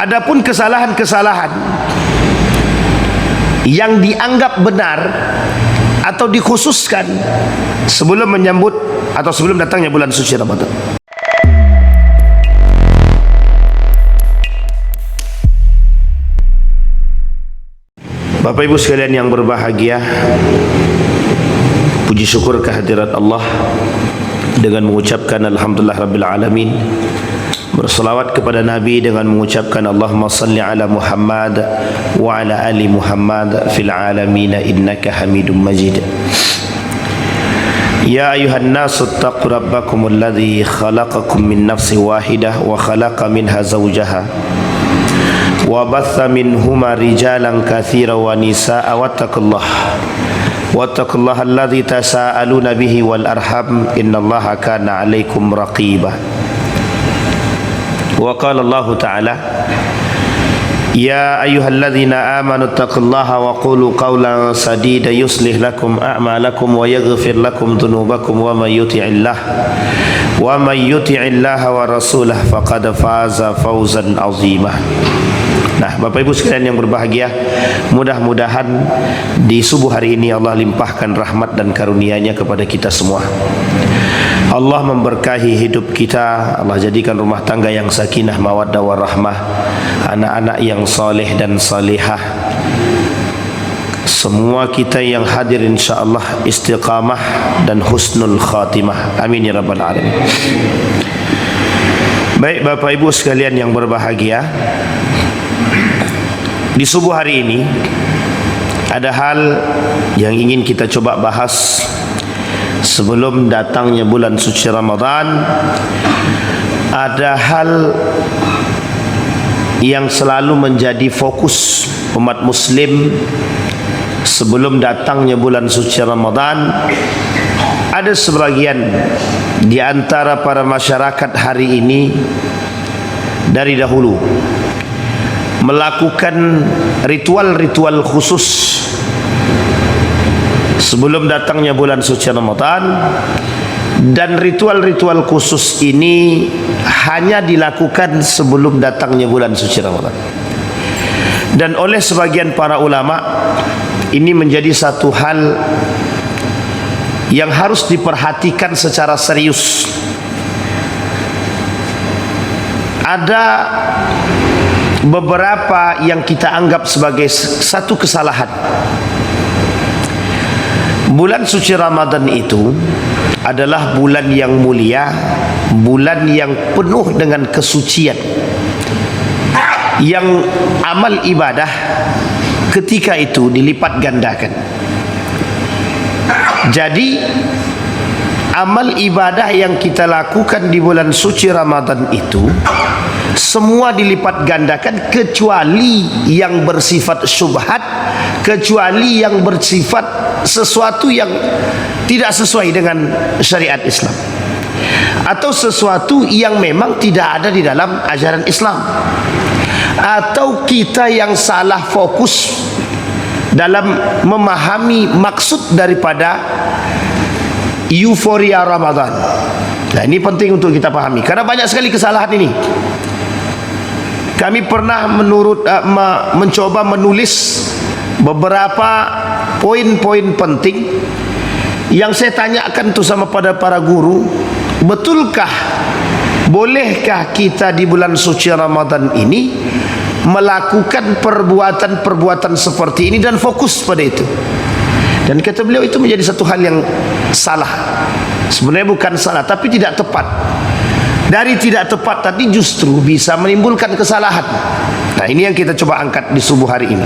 Adapun kesalahan-kesalahan yang dianggap benar atau dikhususkan sebelum menyambut atau sebelum datangnya bulan suci Ramadan. Bapak Ibu sekalian yang berbahagia, puji syukur kehadirat Allah dengan mengucapkan alhamdulillah rabbil alamin, berselawat kepada Nabi dengan mengucapkan Allahumma salli ala Muhammad wa ala ali Muhammad fil alamin innaka hamidum majid. Ya ayuhan nasu taqu rabbakum alladhi khalaqakum min nafsi wahidah wa khalaqa minha zawjaha wa batha minhuma rijalan katsira wa nisaa wattaqullaha alladhi tasaaluna bihi wal arham innallaha kana 'alaikum raqiba. Wa qala Allah Ta'ala Ya ayyuhalladzina amanu taqullaha wa qulu qawlan sadida yuslih lakum a'malakum wa yaghfir lakum dhunubakum wa may yuti'illah wa rasulah faqad faza fawzan 'azima. Nah, Bapak Ibu sekalian yang berbahagia, mudah-mudahan di subuh hari ini Allah limpahkan rahmat dan karunia-Nya kepada kita semua. Allah memberkahi hidup kita, Allah jadikan rumah tangga yang sakinah, mawaddah warahmah, anak-anak yang saleh dan salihah. Semua kita yang hadir insyaallah istiqamah dan husnul khatimah. Amin ya rabbal alamin. Baik Bapak Ibu sekalian yang berbahagia, di subuh hari ini ada hal yang ingin kita coba bahas sebelum datangnya bulan suci Ramadan. Ada hal yang selalu menjadi fokus umat muslim sebelum datangnya bulan suci Ramadan. Ada sebagian di antara para masyarakat hari ini dari dahulu melakukan ritual-ritual khusus sebelum datangnya bulan suci Ramadan, dan ritual-ritual khusus ini hanya dilakukan sebelum datangnya bulan suci Ramadan. Dan oleh sebagian para ulama ini menjadi satu hal yang harus diperhatikan secara serius. Ada beberapa yang kita anggap sebagai satu kesalahan. Bulan suci Ramadan itu adalah bulan yang mulia, bulan yang penuh dengan kesucian, yang amal ibadah ketika itu dilipat gandakan. Jadi amal ibadah yang kita lakukan di bulan suci Ramadan itu semua dilipat gandakan, kecuali yang bersifat syubhat, kecuali yang bersifat sesuatu yang tidak sesuai dengan syariat Islam, atau sesuatu yang memang tidak ada di dalam ajaran Islam, atau kita yang salah fokus dalam memahami maksud daripada euforia Ramadan. Nah, ini penting untuk kita pahami karena banyak sekali kesalahan ini. Kami pernah mencoba menulis beberapa poin-poin penting yang saya tanyakan tuh sama pada para guru. Betulkah, bolehkah kita di bulan suci Ramadan ini melakukan perbuatan-perbuatan seperti ini dan fokus pada itu? Dan kata beliau itu menjadi satu hal yang salah. Sebenarnya bukan salah, tapi tidak tepat. Dari tidak tepat tadi justru bisa menimbulkan kesalahan. Nah, ini yang kita coba angkat di subuh hari ini.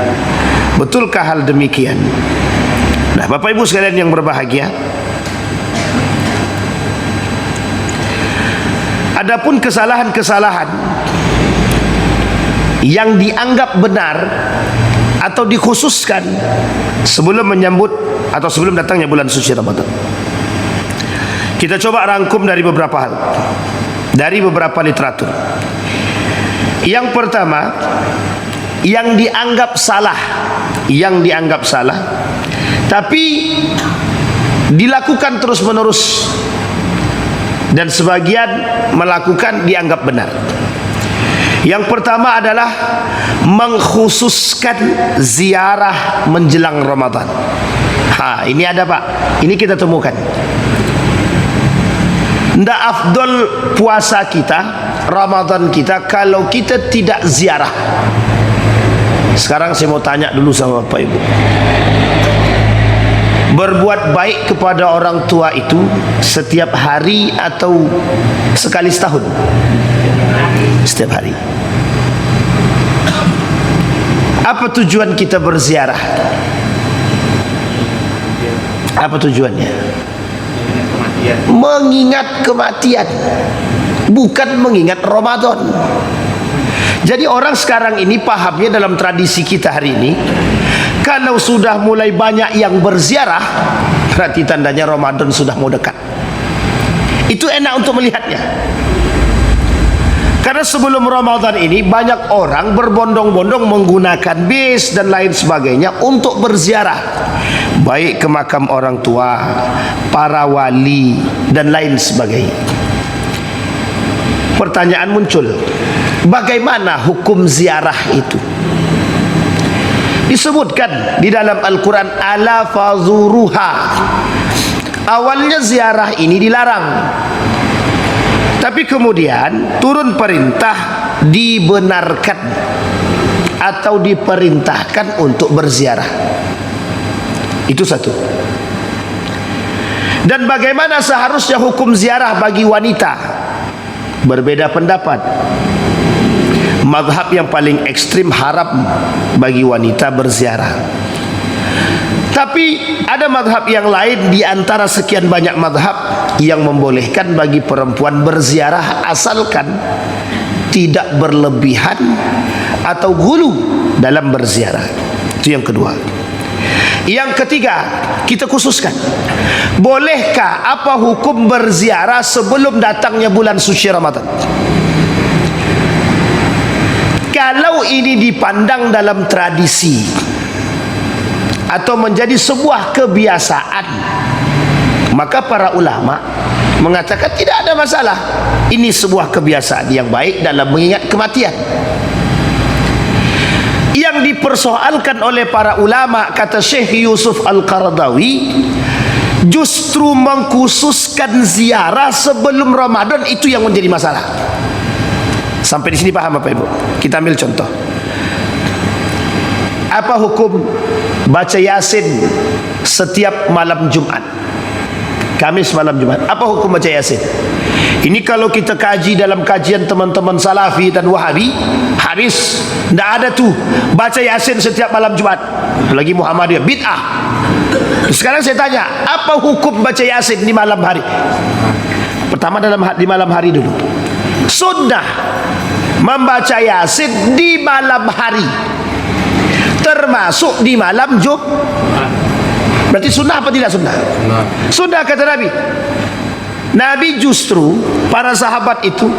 Betulkah hal demikian? Nah, Bapak Ibu sekalian yang berbahagia, adapun kesalahan-kesalahan yang dianggap benar atau dikhususkan sebelum menyambut atau sebelum datangnya bulan suci Ramadan, kita coba rangkum dari beberapa hal, dari beberapa literatur. Yang pertama, yang dianggap salah, tapi dilakukan terus-menerus dan sebagian melakukan dianggap benar. Yang pertama adalah mengkhususkan ziarah menjelang Ramadan. Ini ada Pak, ini kita temukan. Ndak afdol puasa kita, Ramadan kita, kalau kita tidak ziarah. Sekarang saya mau tanya dulu sama Bapak Ibu, berbuat baik kepada orang tua itu setiap hari atau sekali setahun? Setiap hari. Apa tujuan kita berziarah? Apa tujuannya? Mengingat kematian, bukan mengingat Ramadan. Jadi orang sekarang ini pahamnya dalam tradisi kita hari ini, kalau sudah mulai banyak yang berziarah, berarti tandanya Ramadan sudah mau dekat. Itu enak untuk melihatnya. Karena sebelum Ramadan ini banyak orang berbondong-bondong menggunakan bis dan lain sebagainya untuk berziarah, baik ke makam orang tua, para wali dan lain sebagainya. Pertanyaan muncul, bagaimana hukum ziarah itu? Disebutkan di dalam Al-Quran, ala fazuruha. Awalnya ziarah ini dilarang, tapi kemudian turun perintah dibenarkan atau diperintahkan untuk berziarah. Itu satu. Dan bagaimana seharusnya hukum ziarah bagi wanita? Berbeda pendapat. Mazhab yang paling ekstrim haram bagi wanita berziarah. Tapi ada mazhab yang lain di antara sekian banyak mazhab yang membolehkan bagi perempuan berziarah asalkan tidak berlebihan atau gulu dalam berziarah. Itu yang kedua. Yang ketiga, kita khususkan, bolehkah apa hukum berziarah sebelum datangnya bulan suci Ramadan? Kalau ini dipandang dalam tradisi atau menjadi sebuah kebiasaan, maka para ulama mengatakan tidak ada masalah. Ini sebuah kebiasaan yang baik dalam mengingat kematian. Yang dipersoalkan oleh para ulama, kata Syekh Yusuf Al-Qaradawi, justru mengkhususkan ziarah sebelum Ramadan itu yang menjadi masalah. Sampai di sini paham Bapak Ibu? Kita ambil contoh. Apa hukum baca Yasin setiap malam Jumat? Kamis malam Jumat. Apa hukum baca Yasin? Ini kalau kita kaji dalam kajian teman-teman Salafi dan Wahabi, habis. Tidak ada tuh baca Yasin setiap malam Jumat. Apalagi Muhammadiyah, bid'ah. Sekarang saya tanya, apa hukum baca Yasin di malam hari? Pertama di malam hari dulu. Sunnah membaca Yasin di malam hari, termasuk di malam Jumat. Berarti sunnah apa tidak sunnah? Sunnah kata Nabi. Nabi justru para sahabat itu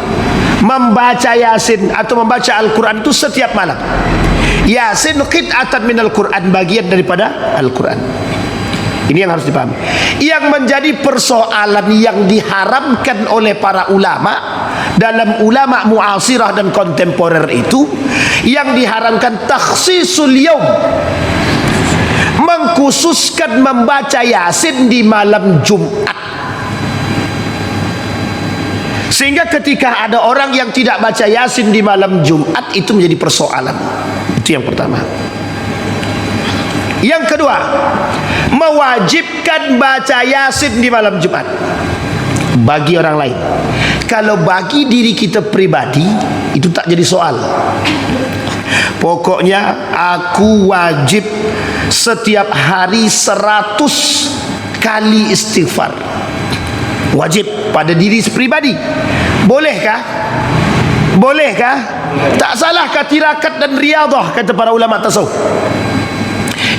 membaca Yasin atau membaca Al-Quran itu setiap malam. Yasin qit'atan min Al-Quran, bagian daripada Al-Quran. Ini yang harus dipahami. Yang menjadi persoalan yang diharamkan oleh para ulama dalam ulama muasirah dan kontemporer itu, yang diharamkan takhsisul yaum, mengkhususkan membaca Yasin di malam Jumat. Sehingga ketika ada orang yang tidak baca Yasin di malam Jumat, itu menjadi persoalan. Itu yang pertama. Yang kedua, mewajibkan baca Yasin di malam Jumat bagi orang lain. Kalau bagi diri kita pribadi, itu tak jadi soal. Pokoknya aku wajib setiap hari 100 kali istighfar. Wajib pada diri pribadi. Bolehkah? Bolehkah? Tak salahkah tirakat dan riadah, kata para ulama tasawuf.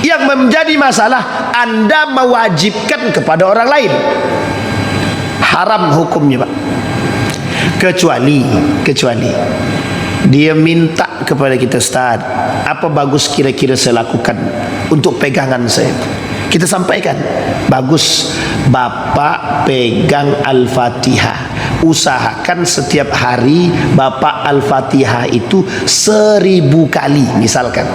Yang menjadi masalah, anda mewajibkan kepada orang lain. Haram hukumnya Pak. Kecuali dia minta kepada kita, Ustaz, apa bagus kira-kira saya lakukan untuk pegangan saya? Kita sampaikan, bagus Bapak pegang Al-Fatihah, usahakan setiap hari Bapak Al-Fatihah itu 1000 kali misalkan.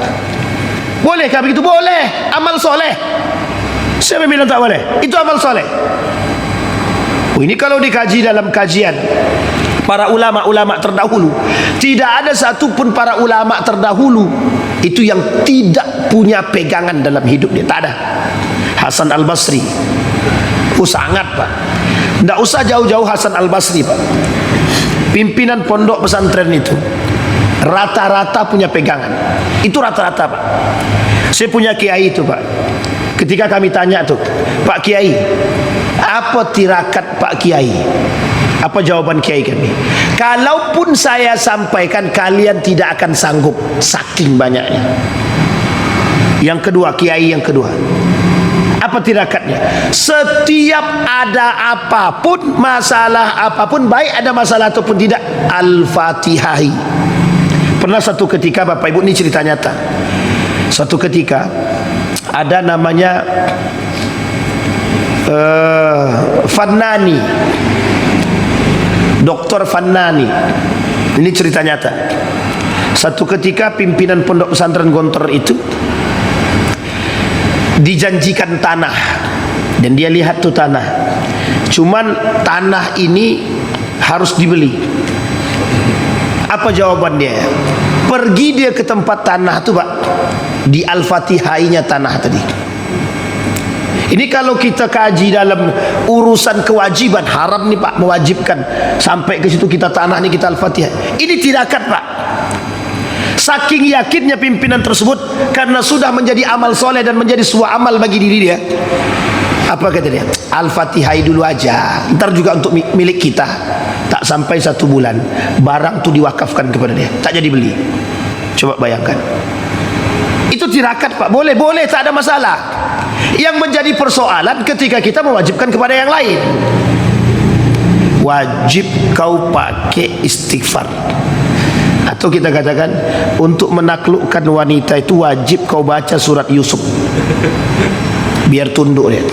Bolehkah begitu? Boleh, amal soleh. Siapa bilang tak boleh? Itu amal soleh. Ini kalau dikaji dalam kajian para ulama-ulama terdahulu, tidak ada satupun para ulama terdahulu itu yang tidak punya pegangan dalam hidupnya. Tak ada. Hasan Al-Basri, sangat Pak. Tidak usah jauh-jauh Hasan Al-Basri Pak. Pimpinan pondok pesantren itu rata-rata punya pegangan. Itu rata-rata Pak. Saya punya kiai itu Pak. Ketika kami tanya tuh, Pak Kiai, apa tirakat Pak Kiai? Apa jawaban Kiai kami? Kalaupun saya sampaikan, kalian tidak akan sanggup, saking banyaknya. Yang kedua, Kiai yang kedua, apa tirakatnya? Setiap ada apapun, masalah apapun, baik ada masalah ataupun tidak, Al-Fatihahi. Pernah satu ketika, Bapak Ibu, ini cerita nyata. Satu ketika ada namanya Fannani, Dr. Fannani. Ini cerita nyata. Satu ketika pimpinan pondok pesantren Gontor itu dijanjikan tanah, dan dia lihat tuh tanah. Cuman tanah ini harus dibeli. Apa jawaban dia? Pergi dia ke tempat tanah tuh Pak, di Al-Fatihainya tanah tadi. Ini kalau kita kaji dalam urusan kewajiban, haram nih Pak, mewajibkan sampai ke situ kita tanah nih, kita Al-Fatihah. Ini tirakat Pak. Saking yakinnya pimpinan tersebut, karena sudah menjadi amal soleh dan menjadi sebuah amal bagi diri dia. Apa kata dia? Al-Fatihah dulu aja, ntar juga untuk milik kita. Tak sampai 1 bulan, barang tu diwakafkan kepada dia, tak jadi beli. Coba bayangkan. Itu tirakat Pak. Boleh, boleh, tak ada masalah. Yang menjadi persoalan ketika kita mewajibkan kepada yang lain. Wajib kau pakai istighfar. Atau kita katakan, untuk menaklukkan wanita itu wajib kau baca surat Yusuf, biar tunduk dia.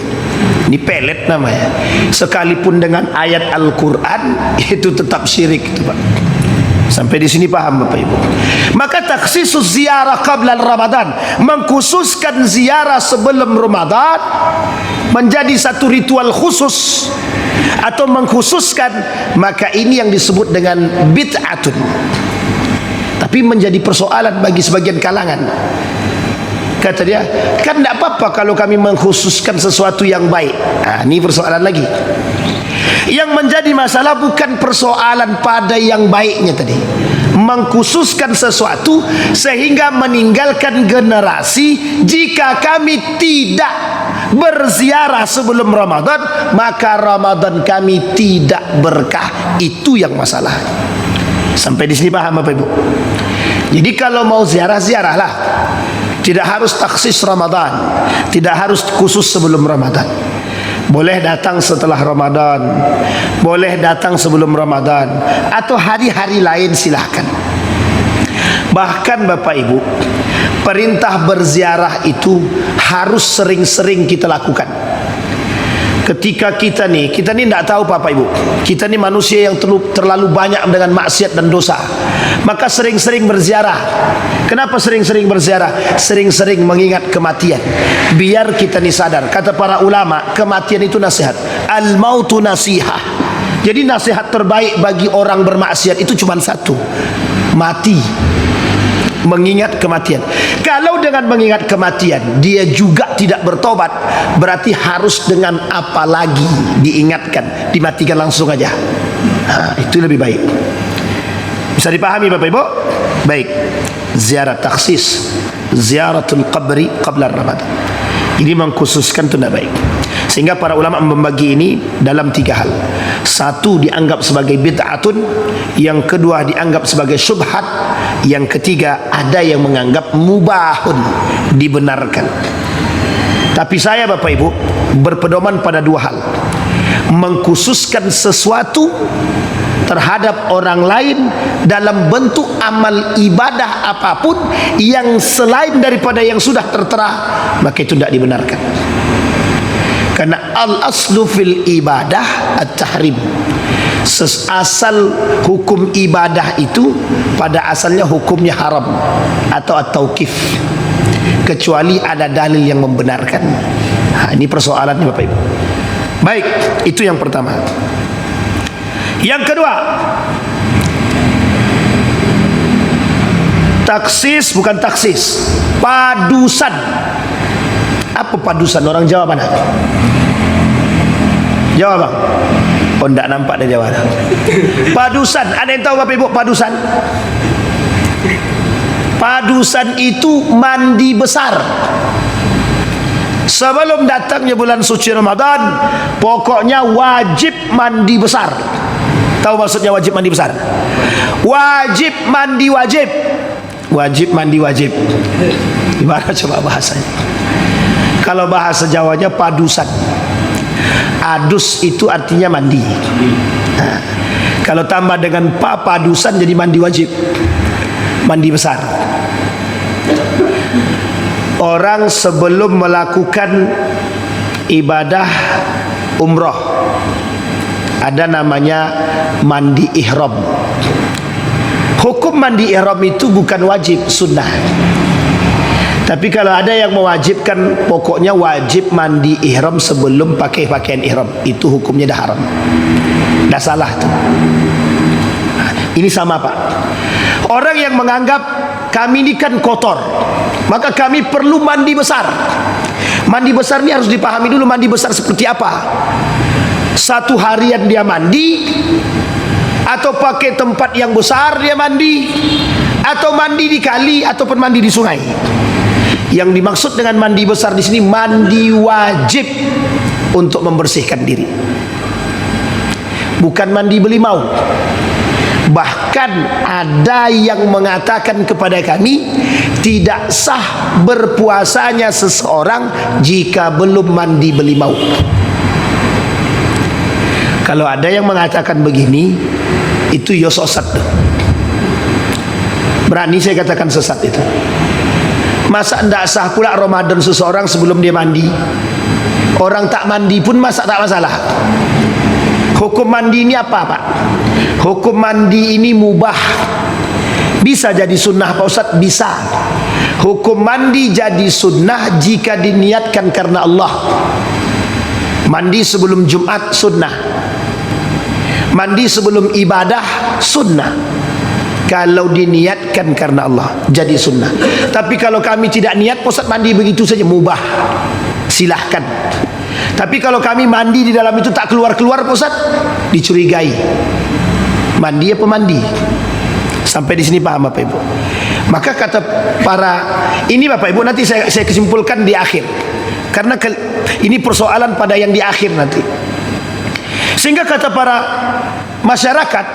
Ini pelet namanya. Sekalipun dengan ayat Al-Quran, itu tetap syirik itu Pak. Sampai di sini paham Bapak Ibu? Maka takhsisus ziarah qabla Ramadan, mengkhususkan ziarah sebelum Ramadan menjadi satu ritual khusus atau mengkhususkan, maka ini yang disebut dengan bid'atun. Tapi menjadi persoalan bagi sebagian kalangan. Kata dia, kan tidak apa-apa kalau kami mengkhususkan sesuatu yang baik. Nah, ini persoalan lagi. Yang menjadi masalah bukan persoalan pada yang baiknya tadi, mengkhususkan sesuatu sehingga meninggalkan generasi. Jika kami tidak berziarah sebelum Ramadan, maka Ramadan kami tidak berkah. Itu yang masalah. Sampai di sini paham Bapak Ibu? Jadi kalau mau ziarah, ziarahlah. Tidak harus taksis Ramadan, tidak harus khusus sebelum Ramadan. Boleh datang setelah Ramadan, boleh datang sebelum Ramadan, atau hari-hari lain silahkan. Bahkan Bapak Ibu, perintah berziarah itu harus sering-sering kita lakukan. Ketika kita ni tidak tahu Bapak Ibu, kita ni manusia yang terlalu banyak dengan maksiat dan dosa, maka sering-sering berziarah. Kenapa sering-sering berziarah? Sering-sering mengingat kematian, biar kita ni sadar. Kata para ulama, kematian itu nasihat. Al-mautu nasihah. Jadi nasihat terbaik bagi orang bermaksiat itu cuma satu, mati. Mengingat kematian. Kalau dengan mengingat kematian dia juga tidak bertobat, berarti harus dengan apa lagi diingatkan, dimatikan langsung aja. Nah, itu lebih baik. Bisa dipahami Bapak Ibu? Baik. Ziarah taksis, ziaratul qabri qabla Ramadan. Ini mengkhususkan itu tidak baik. Sehingga para ulama membagi ini dalam 3 hal. Satu dianggap sebagai bid'atun, yang kedua dianggap sebagai syubhat, yang ketiga ada yang menganggap mubahun, dibenarkan. Tapi saya Bapak Ibu berpedoman pada 2 hal. Mengkhususkan sesuatu terhadap orang lain dalam bentuk amal ibadah apapun yang selain daripada yang sudah tertera, maka itu tidak dibenarkan. Karena al-aslu fil ibadah at-tahrim. Asal hukum ibadah itu pada asalnya hukumnya haram atau at-tauqif, kecuali ada dalil yang membenarkan. Ini persoalannya Bapak Ibu. Baik, itu yang pertama. Yang kedua, taksis, bukan taksis, padusan. Apa padusan? Orang Jawa mana? Jawa bang? Oh, tidak nampak dari Jawa. Padusan, ada yang tahu Bapak Ibu padusan? Padusan itu mandi besar. Sebelum datangnya bulan suci Ramadan, pokoknya wajib mandi besar. Tahu maksudnya wajib mandi besar? Wajib mandi wajib. Wajib mandi wajib. Gimana coba bahasanya? Kalau bahasa Jawanya padusan. Adus itu artinya mandi. Nah, kalau tambah dengan padusan jadi mandi wajib, mandi besar. Orang sebelum melakukan ibadah umroh ada namanya mandi ihram. Hukum mandi ihram itu bukan wajib, sunnah. Tapi kalau ada yang mewajibkan, pokoknya wajib mandi ihram sebelum pakai pakaian ihram, itu hukumnya dah haram. Dah salah tuh. Ini sama Pak. Orang yang menganggap kami ini kan kotor, maka kami perlu mandi besar. Mandi besar ini harus dipahami dulu, mandi besar seperti apa. Satu harian dia mandi, atau pakai tempat yang besar dia mandi, atau mandi di kali ataupun mandi di sungai. Yang dimaksud dengan mandi besar di sini mandi wajib untuk membersihkan diri, bukan mandi beli mau. Bahkan ada yang mengatakan kepada kami tidak sah berpuasanya seseorang jika belum mandi beli mau. Kalau ada yang mengatakan begini, itu ya sesat. Berani saya katakan sesat itu. Masa tidak sah pula Ramadan seseorang sebelum dia mandi? Orang tak mandi pun masa tak masalah? Hukum mandi ini apa Pak? Hukum mandi ini mubah. Bisa jadi sunnah Pak Ustaz? Bisa. Hukum mandi jadi sunnah jika diniatkan karena Allah. Mandi sebelum Jumat sunnah. Mandi sebelum ibadah sunnah. Kalau diniatkan karena Allah jadi sunnah. Tapi kalau kami tidak niat, Ustaz mandi begitu saja mubah, silahkan. Tapi kalau kami mandi di dalam itu tak keluar-keluar, Ustaz, dicurigai. Mandi apa mandi? Sampai di sini paham Bapak Ibu? Maka kata para ini Bapak Ibu, nanti saya kesimpulkan di akhir, karena ini persoalan pada yang di akhir nanti. Sehingga kata para masyarakat,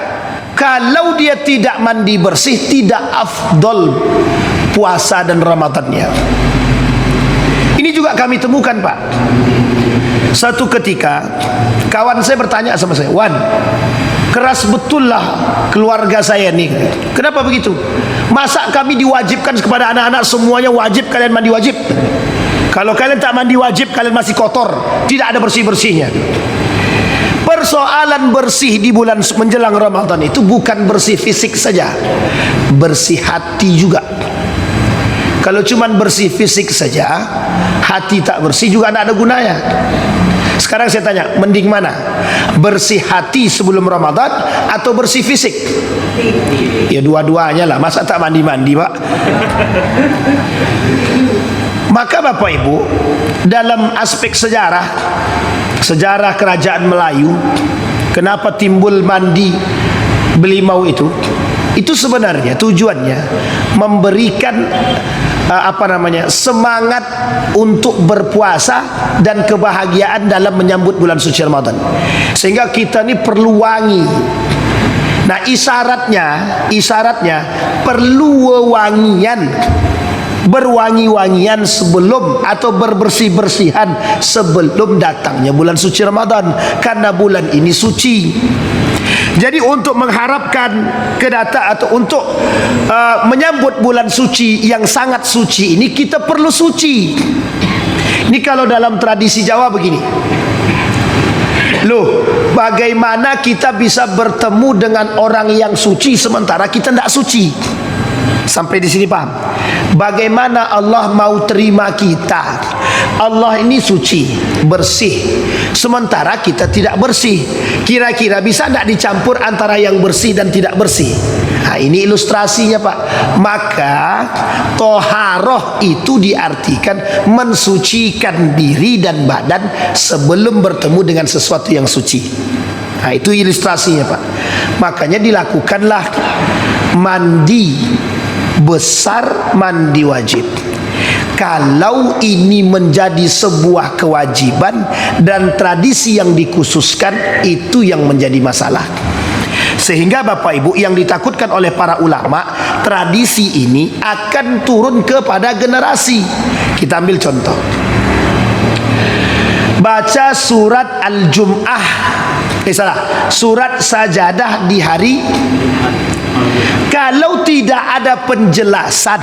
kalau dia tidak mandi bersih, tidak afdol puasa dan Ramadannya. Ini juga kami temukan Pak. Satu ketika kawan saya bertanya sama saya, Wan, keras betul lah keluarga saya nih. Kenapa begitu? Masa kami diwajibkan kepada anak-anak semuanya wajib kalian mandi wajib? Kalau kalian tak mandi wajib, kalian masih kotor, tidak ada bersih-bersihnya. Persoalan bersih di bulan menjelang Ramadan itu bukan bersih fisik saja, bersih hati juga. Kalau cuma bersih fisik saja, hati tak bersih juga tidak ada gunanya. Sekarang saya tanya, mending mana? Bersih hati sebelum Ramadan atau bersih fisik? Ya dua-duanya lah, masa tak mandi-mandi Pak? Maka Bapak Ibu, dalam aspek sejarah kerajaan Melayu, kenapa timbul mandi belimau itu sebenarnya tujuannya memberikan semangat untuk berpuasa dan kebahagiaan dalam menyambut bulan suci Ramadan. Sehingga kita ini perlu wangi. Nah, isyaratnya perlu wewangian, berwangi-wangian sebelum atau berbersih-bersihan sebelum datangnya bulan suci Ramadan, karena bulan ini suci. Jadi untuk mengharapkan kedatangan atau untuk menyambut bulan suci yang sangat suci ini, kita perlu suci. Ini kalau dalam tradisi Jawa begini. Loh, Bagaimana kita bisa bertemu dengan orang yang suci sementara kita tidak suci? Sampai di sini paham? Bagaimana Allah mau terima kita? Allah ini suci, bersih, sementara kita tidak bersih. Kira-kira bisa tidak dicampur antara yang bersih dan tidak bersih? Nah, ini ilustrasinya Pak. Maka toharoh itu diartikan mensucikan diri dan badan sebelum bertemu dengan sesuatu yang suci. Nah, itu ilustrasinya Pak. Makanya dilakukanlah mandi besar, mandi wajib. Kalau ini menjadi sebuah kewajiban dan tradisi yang dikhususkan, itu yang menjadi masalah. Sehingga Bapak Ibu, yang ditakutkan oleh para ulama, tradisi ini akan turun kepada generasi. Kita ambil contoh, baca surat Al-Jum'ah, surat sajadah di hari. Kalau tidak ada penjelasan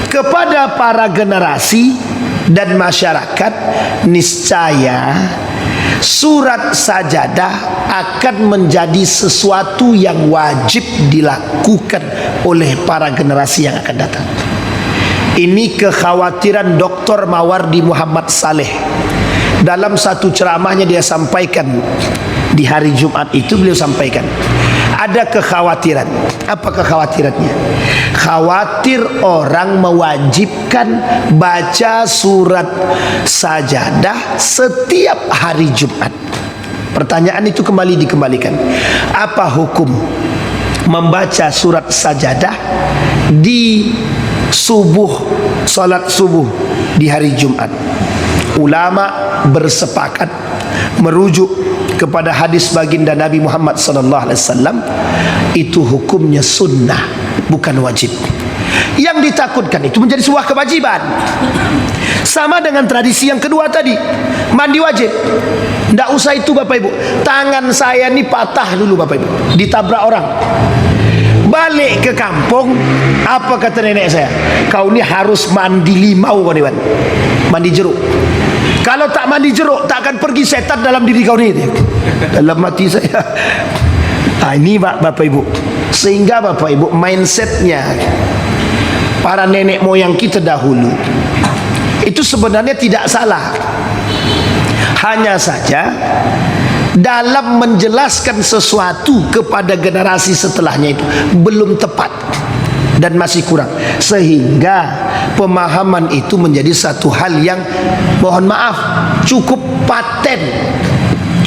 kepada para generasi dan masyarakat, niscaya surat sajadah akan menjadi sesuatu yang wajib dilakukan oleh para generasi yang akan datang. Ini kekhawatiran Dr. Mawardi Muhammad Saleh. Dalam satu ceramahnya dia sampaikan di hari Jumat itu, beliau sampaikan ada kekhawatiran. Apa kekhawatirannya? Khawatir orang mewajibkan baca surat sajadah setiap hari Jumat. Pertanyaan itu kembali dikembalikan, apa hukum membaca surat sajadah di subuh, salat subuh di hari Jumat? Ulama bersepakat merujuk kepada hadis baginda Nabi Muhammad SAW, itu hukumnya sunnah, bukan wajib. Yang ditakutkan itu menjadi sebuah kewajiban. Sama dengan tradisi yang kedua tadi, mandi wajib. Tidak usah itu Bapak Ibu. Tangan saya ini patah dulu Bapak Ibu, ditabrak orang. Balik ke kampung, apa kata nenek saya? Kau ini harus mandi limau kau ni, mandi jeruk. Kalau tak mandi jeruk, tak akan pergi setan dalam diri kau ni. Dalam hati saya. Ini Bapak Ibu. Sehingga Bapak Ibu, mindsetnya para nenek moyang kita dahulu itu sebenarnya tidak salah. Hanya saja dalam menjelaskan sesuatu kepada generasi setelahnya itu belum tepat dan masih kurang, sehingga pemahaman itu menjadi satu hal yang, mohon maaf, cukup paten,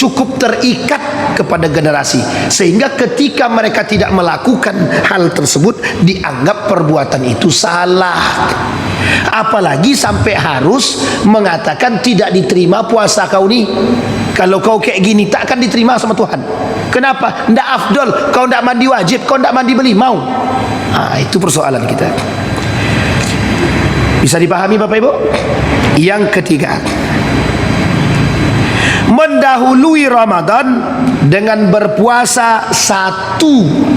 cukup terikat kepada generasi, sehingga ketika mereka tidak melakukan hal tersebut dianggap perbuatan itu salah. Apalagi sampai harus mengatakan tidak diterima puasa kau ni, kalau kau kayak gini tak akan diterima sama Tuhan. Kenapa? Ndak afdol kau ndak mandi wajib, kau ndak mandi belimau. Itu persoalan kita. Bisa dipahami Bapak Ibu? Yang ketiga, mendahului Ramadan dengan berpuasa 1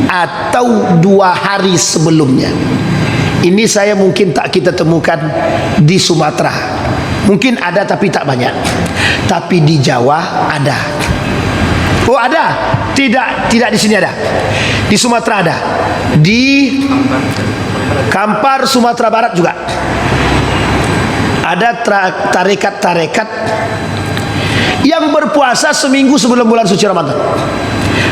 atau 2 hari sebelumnya. Ini saya mungkin tak kita temukan di Sumatera. Mungkin ada tapi tak banyak. Tapi di Jawa ada. Oh ada? Tidak di sini ada. Di Sumatera ada. Di Kampar Sumatera Barat juga ada tarekat-tarekat yang berpuasa seminggu sebelum bulan suci Ramadan,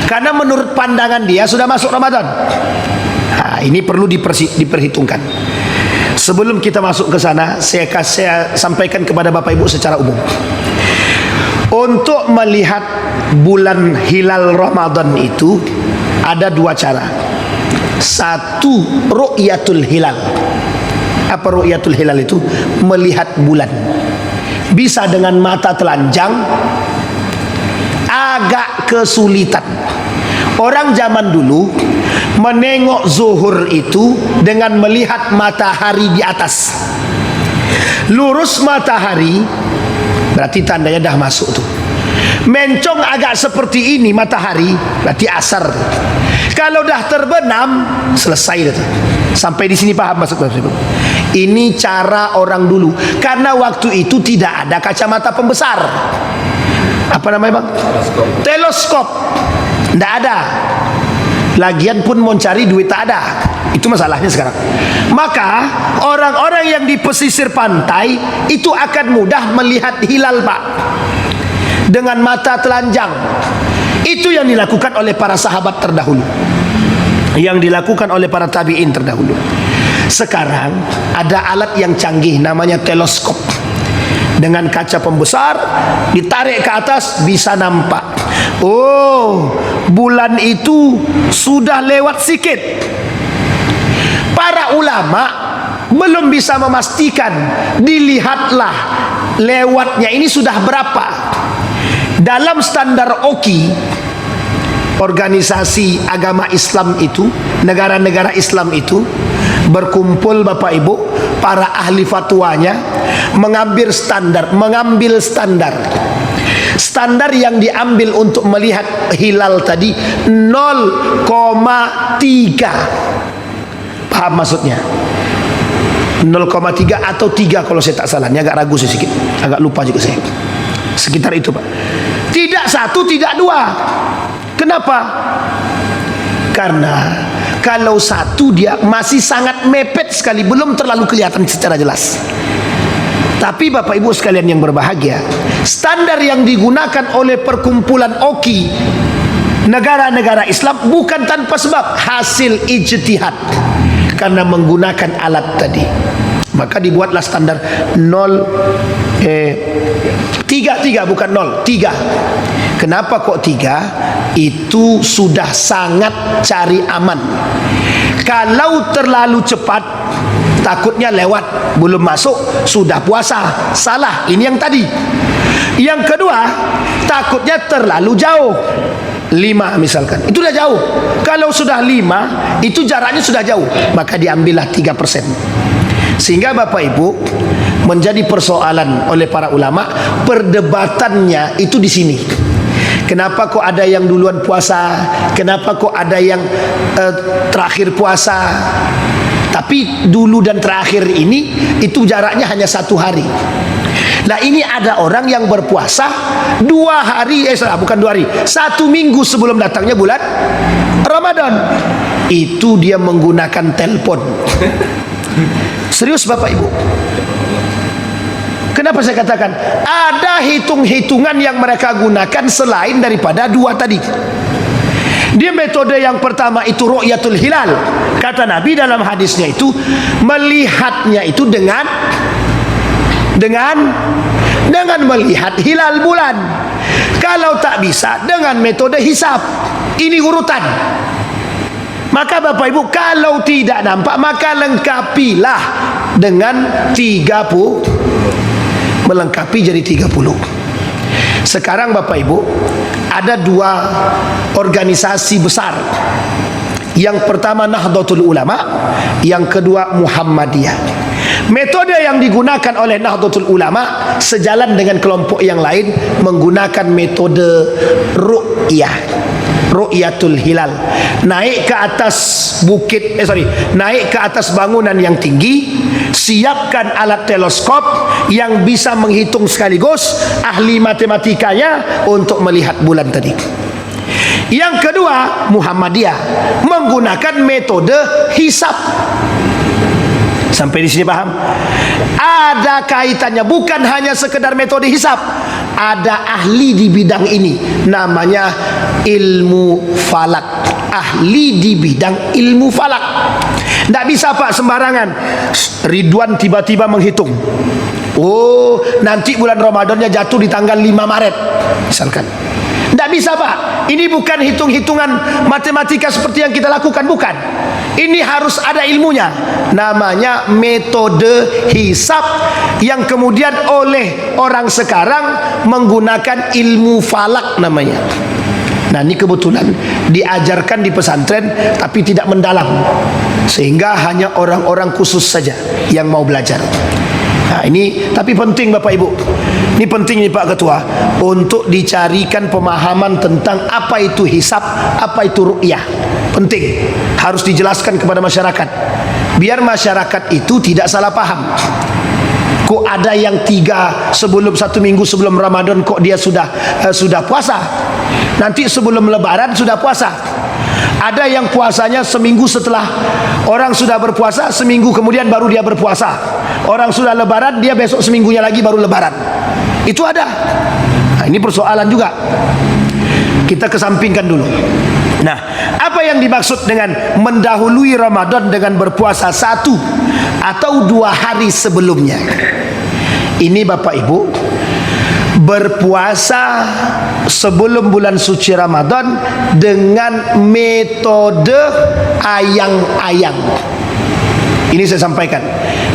karena menurut pandangan dia sudah masuk Ramadan. Ini perlu diperhitungkan. Sebelum kita masuk ke sana, saya sampaikan kepada Bapak Ibu secara umum. Untuk melihat bulan hilal Ramadan itu ada 2 cara. Satu, ru'yatul hilal. Apa ru'yatul hilal itu? Melihat bulan. Bisa dengan mata telanjang, agak kesulitan. Orang zaman dulu menengok zuhur itu dengan melihat matahari di atas. Lurus matahari berarti tandanya dah masuk tuh. Mencong agak seperti ini matahari berarti asar. Kalau dah terbenam selesai dah tuh. Sampai di sini paham maksud saya? Ini cara orang dulu, karena waktu itu tidak ada kacamata pembesar. Apa namanya bang? Teleskop. Tidak ada. Lagian pun mau cari duit tak ada. Itu masalahnya sekarang. Maka orang-orang yang di pesisir pantai itu akan mudah melihat hilal pak, dengan mata telanjang. Itu yang dilakukan oleh para sahabat terdahulu, yang dilakukan oleh para tabi'in terdahulu. Sekarang ada alat yang canggih namanya teleskop. Dengan kaca pembesar ditarik ke atas bisa nampak. Oh, bulan itu sudah lewat sikit. Para ulama belum bisa memastikan. Dilihatlah lewatnya ini sudah berapa. Dalam standar OKI, organisasi agama Islam itu, negara-negara Islam itu berkumpul bapak ibu, para ahli fatwanya mengambil standar. Standar yang diambil untuk melihat hilal tadi 0,3. Paham maksudnya? 0,3 atau 3 kalau saya tak salah. Ini agak ragu sedikit, agak lupa juga saya. Sekitar itu pak. Tidak 1, tidak 2. Kenapa? Karena kalau 1 dia masih sangat mepet sekali, belum terlalu kelihatan secara jelas. Tapi bapak ibu sekalian yang berbahagia, standar yang digunakan oleh perkumpulan OKI negara-negara Islam bukan tanpa sebab, hasil ijtihad. Karena menggunakan alat tadi, maka dibuatlah standar 3 bukan 0, 3. Kenapa kok 3? Itu sudah sangat cari aman. Kalau terlalu cepat, takutnya lewat, belum masuk sudah puasa, salah. Ini yang tadi. Yang kedua, takutnya terlalu jauh, 5 misalkan, itu sudah jauh. Kalau sudah 5, itu jaraknya sudah jauh, maka diambillah 3%. Sehingga bapak ibu menjadi persoalan oleh para ulama. Perdebatannya itu di sini. Kenapa kok ada yang duluan puasa? Kenapa kok ada yang terakhir puasa? Tapi dulu dan terakhir ini itu jaraknya hanya 1 hari. Nah ini ada orang yang berpuasa 2 hari, bukan 2 hari, 1 minggu sebelum datangnya bulan Ramadan. Itu dia menggunakan telepon. Serius bapak ibu. Kenapa saya katakan ada hitung-hitungan yang mereka gunakan selain daripada 2 tadi. Dia metode yang pertama itu ru'yatul hilal. Kata Nabi dalam hadisnya itu, melihatnya itu dengan melihat hilal bulan. Kalau tak bisa, dengan metode hisab. Ini urutan. Maka bapak ibu, kalau tidak nampak, maka lengkapilah dengan 30. Melengkapi jadi 30. Sekarang bapak ibu, ada 2 organisasi besar. Yang pertama Nahdlatul Ulama, yang kedua Muhammadiyah. Metode yang digunakan oleh Nahdlatul Ulama sejalan dengan kelompok yang lain, menggunakan metode ru'yatul hilal. Naik ke atas naik ke atas bangunan yang tinggi, siapkan alat teleskop yang bisa menghitung sekaligus, ahli matematikanya untuk melihat bulan tadi. Yang kedua Muhammadiyah, menggunakan metode hisab. Sampai di sini paham? Ada kaitannya, bukan hanya sekedar metode hisab. Ada ahli di bidang ini, namanya ilmu falak. Ahli di bidang ilmu falak. Tidak bisa pak sembarangan. Ridwan tiba-tiba menghitung, oh nanti bulan Ramadannya jatuh di tanggal 5 Maret misalkan. Tidak bisa pak. Ini bukan hitung-hitungan matematika seperti yang kita lakukan, bukan. Ini harus ada ilmunya. Namanya metode hisab, yang kemudian oleh orang sekarang menggunakan ilmu falak namanya. Nah ini kebetulan diajarkan di pesantren, tapi tidak mendalam, sehingga hanya orang-orang khusus saja yang mau belajar. Nah ini tapi penting bapak ibu. Ini penting nih Pak Ketua, untuk dicarikan pemahaman tentang apa itu hisab, apa itu ru'yah. Penting, harus dijelaskan kepada masyarakat, biar masyarakat itu tidak salah paham. Kok ada yang 3 sebelum 1 minggu sebelum Ramadan kok dia sudah puasa. Nanti sebelum Lebaran sudah puasa. Ada yang puasanya seminggu setelah orang sudah berpuasa, seminggu kemudian baru dia berpuasa. Orang sudah Lebaran, dia besok seminggunya lagi baru Lebaran. Itu ada. Nah, ini persoalan juga. Kita kesampingkan dulu. Nah, apa yang dimaksud dengan mendahului Ramadan dengan berpuasa 1 atau 2 hari sebelumnya? Ini Bapak Ibu, berpuasa sebelum bulan suci Ramadan dengan metode ayang-ayang. Ini saya sampaikan.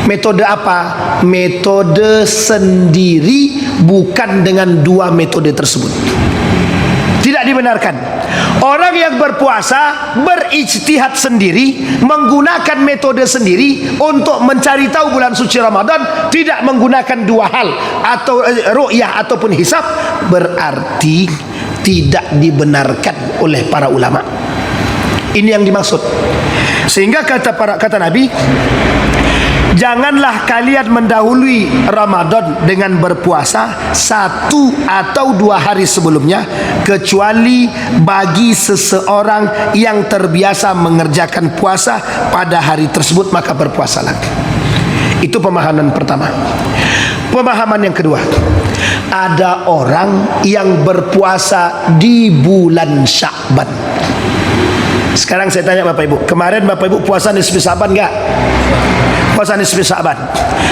Metode apa? Metode sendiri, bukan dengan 2 metode tersebut. Tidak dibenarkan. Orang yang berpuasa berijtihad sendiri, menggunakan metode sendiri untuk mencari tahu bulan suci Ramadan, tidak menggunakan 2 hal atau ru'yah ataupun hisab, berarti tidak dibenarkan oleh para ulama. Ini yang dimaksud. Sehingga kata Nabi, janganlah kalian mendahului Ramadan dengan berpuasa 1 atau 2 hari sebelumnya, kecuali bagi seseorang yang terbiasa mengerjakan puasa pada hari tersebut, maka berpuasalah. Itu pemahaman pertama. Pemahaman yang kedua, ada orang yang berpuasa di bulan Sya'ban. Sekarang saya tanya Bapak Ibu, kemarin Bapak Ibu puasa nisfi Sya'ban enggak? Puasa nisfi Sya'ban.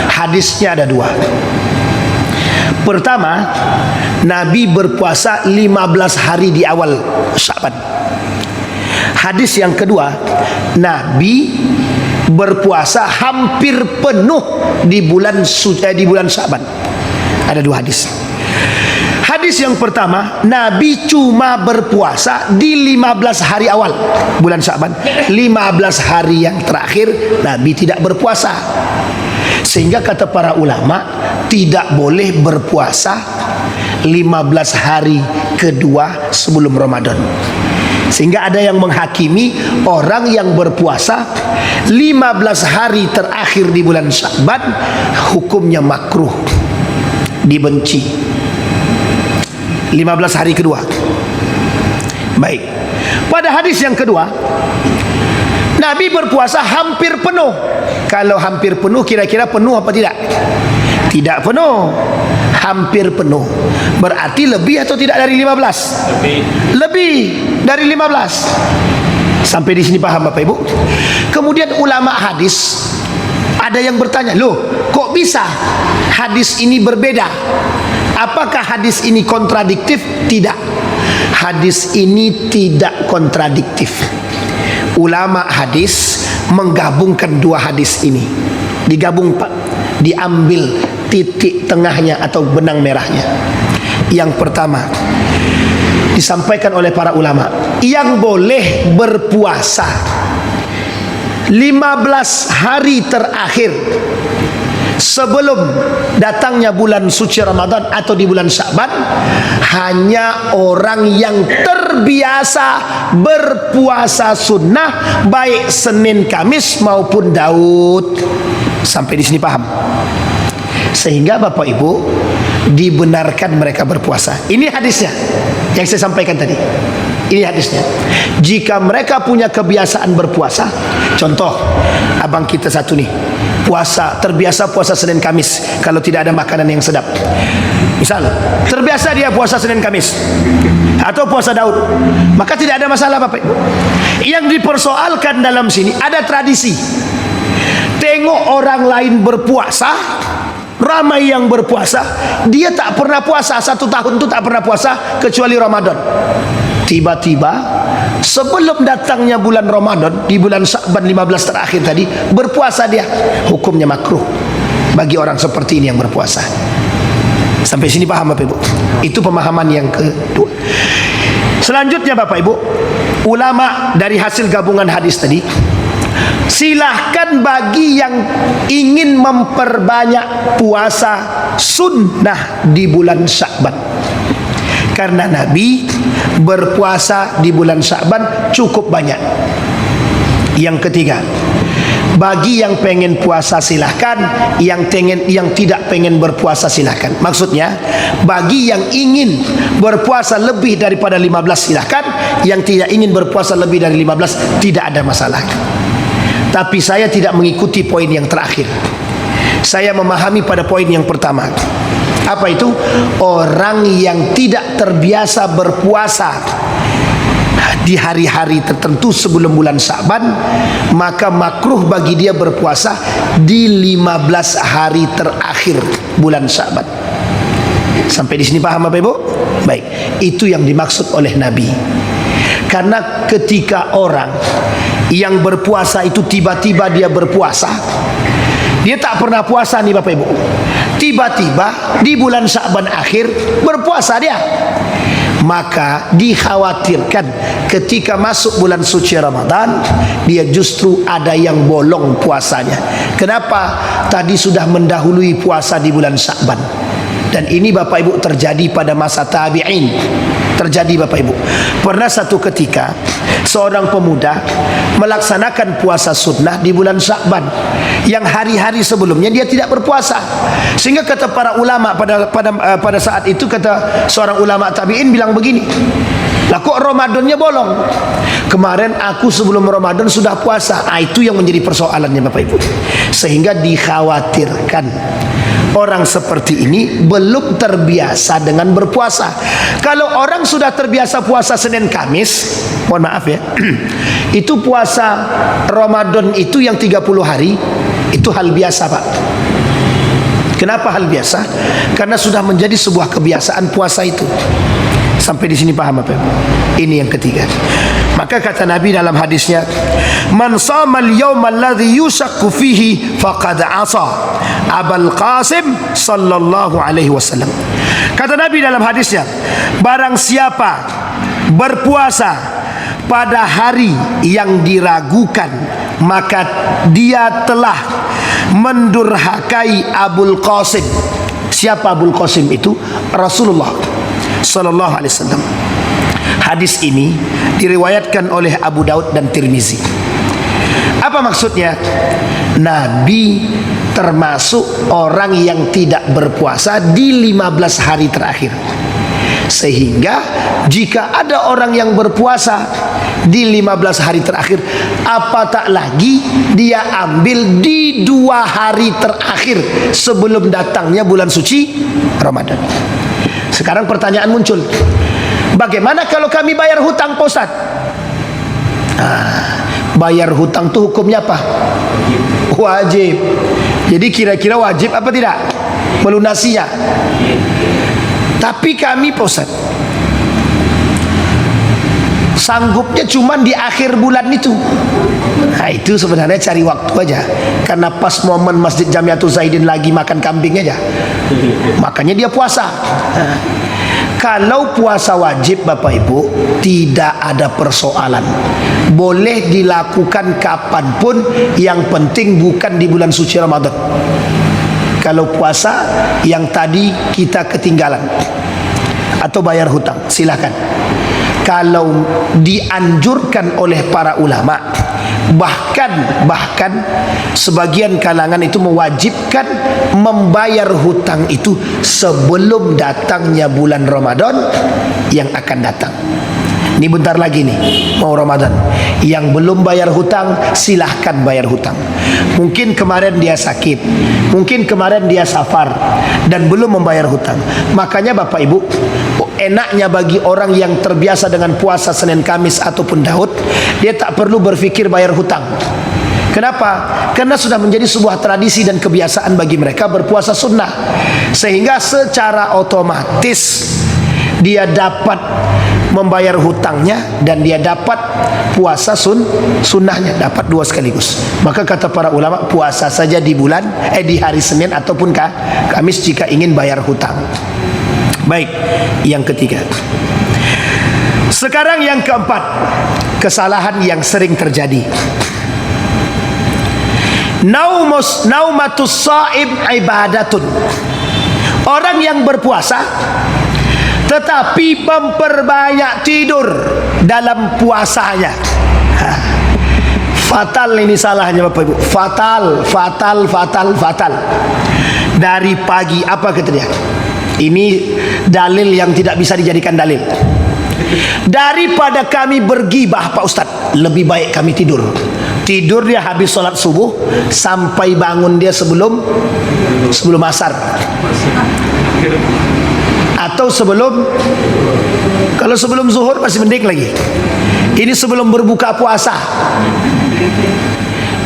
Hadisnya ada 2. Pertama, Nabi berpuasa 15 hari di awal Sya'ban. Hadis yang kedua, Nabi berpuasa hampir penuh di bulan Sya'ban. Ada 2 hadis. Hadis yang pertama, Nabi cuma berpuasa di 15 hari awal bulan Sya'ban. 15 hari yang terakhir Nabi tidak berpuasa. Sehingga kata para ulama, tidak boleh berpuasa 15 hari kedua sebelum Ramadan. Sehingga ada yang menghakimi orang yang berpuasa 15 hari terakhir di bulan Sya'ban hukumnya makruh, dibenci. 15 hari kedua. Baik. Pada hadis yang kedua, Nabi berpuasa hampir penuh. Kalau hampir penuh, kira-kira penuh apa tidak? Tidak penuh. Hampir penuh. Berarti lebih atau tidak dari 15? Lebih dari 15. Sampai di sini paham Bapak Ibu? Kemudian ulama hadis ada yang bertanya, loh, kok bisa hadis ini berbeda? Apakah hadis ini kontradiktif? Tidak. Hadis ini tidak kontradiktif. Ulama hadis menggabungkan 2 hadis ini. Digabung Pak, diambil titik tengahnya atau benang merahnya. Yang pertama, disampaikan oleh para ulama, yang boleh berpuasa 15 hari terakhir sebelum datangnya bulan suci Ramadan atau di bulan Sya'ban hanya orang yang terbiasa berpuasa sunnah, baik Senin, Kamis maupun Daud. Sampai di sini paham? Sehingga Bapak Ibu dibenarkan mereka berpuasa. Ini hadisnya yang saya sampaikan tadi. Ini hadisnya. Jika mereka punya kebiasaan berpuasa, contoh abang kita satu nih, terbiasa puasa Senin Kamis kalau tidak ada makanan yang sedap. Misal, terbiasa dia puasa Senin Kamis atau puasa Daud, maka tidak ada masalah Bapak Ibu. Yang dipersoalkan dalam sini ada tradisi. Tengok orang lain berpuasa, ramai yang berpuasa, dia tak pernah puasa, 1 tahun itu tak pernah puasa kecuali Ramadan. Tiba-tiba sebelum datangnya bulan Ramadan, di bulan Sya'ban 15 terakhir tadi, berpuasa dia. Hukumnya makruh bagi orang seperti ini yang berpuasa. Sampai sini paham Bapak Ibu? Itu pemahaman yang kedua. Selanjutnya Bapak Ibu, ulama dari hasil gabungan hadis tadi, silahkan bagi yang ingin memperbanyak puasa sunnah di bulan Sya'ban, karena Nabi berpuasa di bulan Sya'ban cukup banyak. Yang ketiga, Bagi yang pengen puasa silahkan, yang tidak pengen berpuasa silahkan. Maksudnya, bagi yang ingin berpuasa lebih daripada 15 silahkan, yang tidak ingin berpuasa lebih dari 15 tidak ada masalah. Tapi saya tidak mengikuti poin yang terakhir. Saya memahami pada poin yang pertama. Apa itu? Orang yang tidak terbiasa berpuasa di hari-hari tertentu sebelum bulan Sya'ban, maka makruh bagi dia berpuasa di 15 hari terakhir bulan Sya'ban. Sampai di sini paham Bapak Ibu? Baik, itu yang dimaksud oleh Nabi. Karena ketika orang yang berpuasa itu tiba-tiba dia berpuasa, dia tak pernah puasa nih Bapak Ibu, tiba-tiba di bulan Sya'ban akhir berpuasa dia, maka dikhawatirkan ketika masuk bulan suci Ramadan dia justru ada yang bolong puasanya. Kenapa? Tadi sudah mendahului puasa di bulan Sya'ban. Dan ini Bapak Ibu terjadi pada masa tabi'in. Terjadi Bapak Ibu, pernah satu ketika seorang pemuda melaksanakan puasa sunnah di bulan Sya'ban, yang hari-hari sebelumnya dia tidak berpuasa. Sehingga kata para ulama pada saat itu, kata seorang ulama tabi'in bilang begini, lah kok Ramadannya bolong? Kemarin aku sebelum Ramadan sudah puasa. Itu yang menjadi persoalannya Bapak Ibu. Sehingga dikhawatirkan orang seperti ini belum terbiasa dengan berpuasa. Kalau orang sudah terbiasa puasa Senin Kamis, mohon maaf ya, itu puasa Ramadan itu yang 30 hari, itu hal biasa Pak. Kenapa hal biasa? Karena sudah menjadi sebuah kebiasaan puasa itu. Sampai di sini paham apa? Ini yang ketiga. Maka kata Nabi dalam hadisnya, man shamal yawma alladhi yushakku fihi faqad asa Abul Qasim sallallahu alaihi wasallam. Kata Nabi dalam hadisnya, barang siapa berpuasa pada hari yang diragukan, maka dia telah mendurhakai Abul Qasim. Siapa Abul Qasim itu? Rasulullah sallallahu alaihi wasallam. Hadis ini diriwayatkan oleh Abu Daud dan Tirmizi. Apa maksudnya? Nabi termasuk orang yang tidak berpuasa di 15 hari terakhir. Sehingga jika ada orang yang berpuasa di 15 hari terakhir, apa tak lagi dia ambil di 2 hari terakhir sebelum datangnya bulan suci Ramadan. Sekarang pertanyaan muncul, bagaimana kalau kami bayar hutang Pak Ustaz? Bayar hutang itu hukumnya apa? Wajib. Jadi kira-kira wajib apa tidak melunasinya? Tapi kami Pak Ustaz sanggupnya cuma di akhir bulan itu. Itu sebenarnya cari waktu aja. Karena pas momen Masjid Jamiatul Zaidin lagi makan kambing aja, makanya dia puasa. Kalau puasa wajib Bapak Ibu, tidak ada persoalan, boleh dilakukan kapanpun, yang penting bukan di bulan suci Ramadan. Kalau puasa yang tadi kita ketinggalan atau bayar hutang, silakan. Kalau dianjurkan oleh para ulama, bahkan sebagian kalangan itu mewajibkan membayar hutang itu sebelum datangnya bulan Ramadan yang akan datang. Ini bentar lagi nih mau Ramadan. Yang belum bayar hutang silahkan bayar hutang. Mungkin kemarin dia sakit, mungkin kemarin dia safar dan belum membayar hutang. Makanya Bapak Ibu, enaknya bagi orang yang terbiasa dengan puasa Senin Kamis ataupun Daud, dia tak perlu berfikir bayar hutang. Kenapa? Karena sudah menjadi sebuah tradisi dan kebiasaan bagi mereka berpuasa sunnah, sehingga secara otomatis dia dapat membayar hutangnya dan dia dapat puasa sunnahnya, dapat 2 sekaligus. Maka kata para ulama, puasa saja di hari Senin ataupun Kamis jika ingin bayar hutang. Baik, yang ketiga. Sekarang yang keempat, kesalahan yang sering terjadi. Naumatus shaib ibadatun. Orang yang berpuasa tetapi memperbanyak tidur dalam puasanya, Fatal ini salahnya Bapak Ibu. Fatal. Dari pagi apa kata dia? Ini dalil yang tidak bisa dijadikan dalil. Daripada kami bergibah Pak Ustaz, lebih baik kami tidur. Tidur dia habis sholat subuh sampai bangun dia sebelum asar. Atau kalau sebelum zuhur masih mending lagi. Ini sebelum berbuka puasa.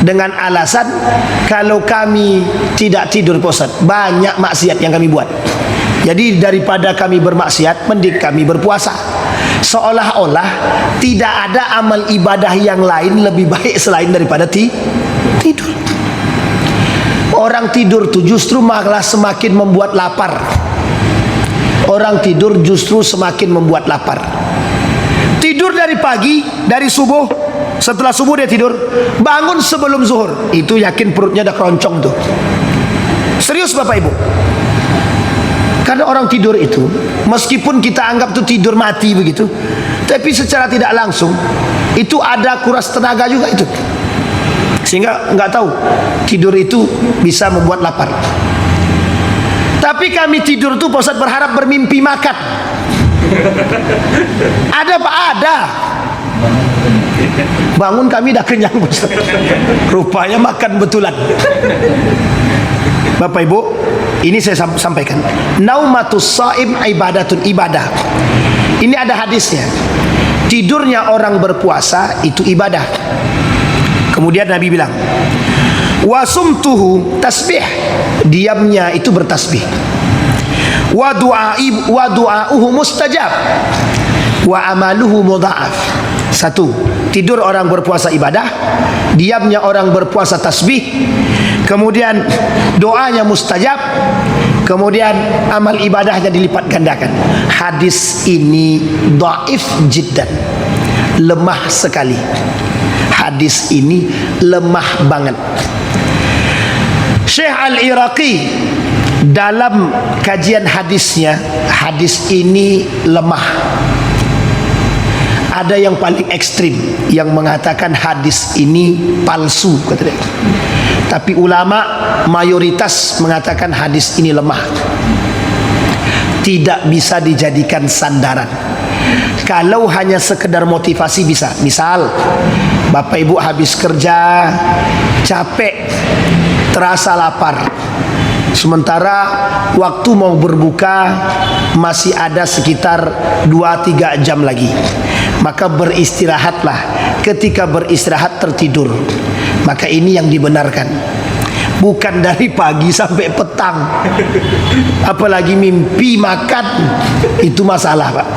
Dengan alasan kalau kami tidak tidur Pak Ustaz, banyak maksiat yang kami buat. Jadi daripada kami bermaksiat, mending kami berpuasa. Seolah-olah tidak ada amal ibadah yang lain lebih baik selain daripada tidur. Orang tidur tuh justru malah semakin membuat lapar. Orang tidur justru semakin membuat lapar. Tidur dari pagi, dari subuh, setelah subuh dia tidur, bangun sebelum zuhur, itu yakin perutnya dah keroncong tuh. Serius Bapak Ibu. Karena orang tidur itu, meskipun kita anggap itu tidur mati begitu, tapi secara tidak langsung itu ada kuras tenaga juga itu. Sehingga nggak tahu tidur itu bisa membuat lapar. Tapi kami tidur tuh Pak Ustaz berharap bermimpi makan. Ada Pak? Ada. Bangun kami dah kenyang Pak Ustaz. Rupanya makan betulan. Bapak Ibu, ini saya sampaikan. Naumatus shaim ibadatun, ibadah. Ini ada hadisnya. Tidurnya orang berpuasa itu ibadah. Kemudian Nabi bilang, wasumtuhu tasbih, diamnya itu bertasbih. Wa du'auhu mustajab wa amaluhu mudha'af. Satu, tidur orang berpuasa ibadah, diamnya orang berpuasa tasbih, kemudian doanya mustajab, kemudian amal ibadahnya dilipat gandakan. Hadis ini dhaif jiddan, lemah sekali. Hadis ini lemah banget. Syekh Al-Iraqi dalam kajian hadisnya, hadis ini lemah. Ada yang paling ekstrim yang mengatakan hadis ini palsu kata dia. Tapi ulama mayoritas mengatakan hadis ini lemah, tidak bisa dijadikan sandaran. Kalau hanya sekedar motivasi bisa. Misal Bapak Ibu habis kerja, capek, terasa lapar, sementara waktu mau berbuka masih ada sekitar 2-3 jam lagi, maka beristirahatlah. Ketika beristirahat tertidur, maka ini yang dibenarkan. Bukan dari pagi sampai petang, apalagi mimpi makan, itu masalah Pak.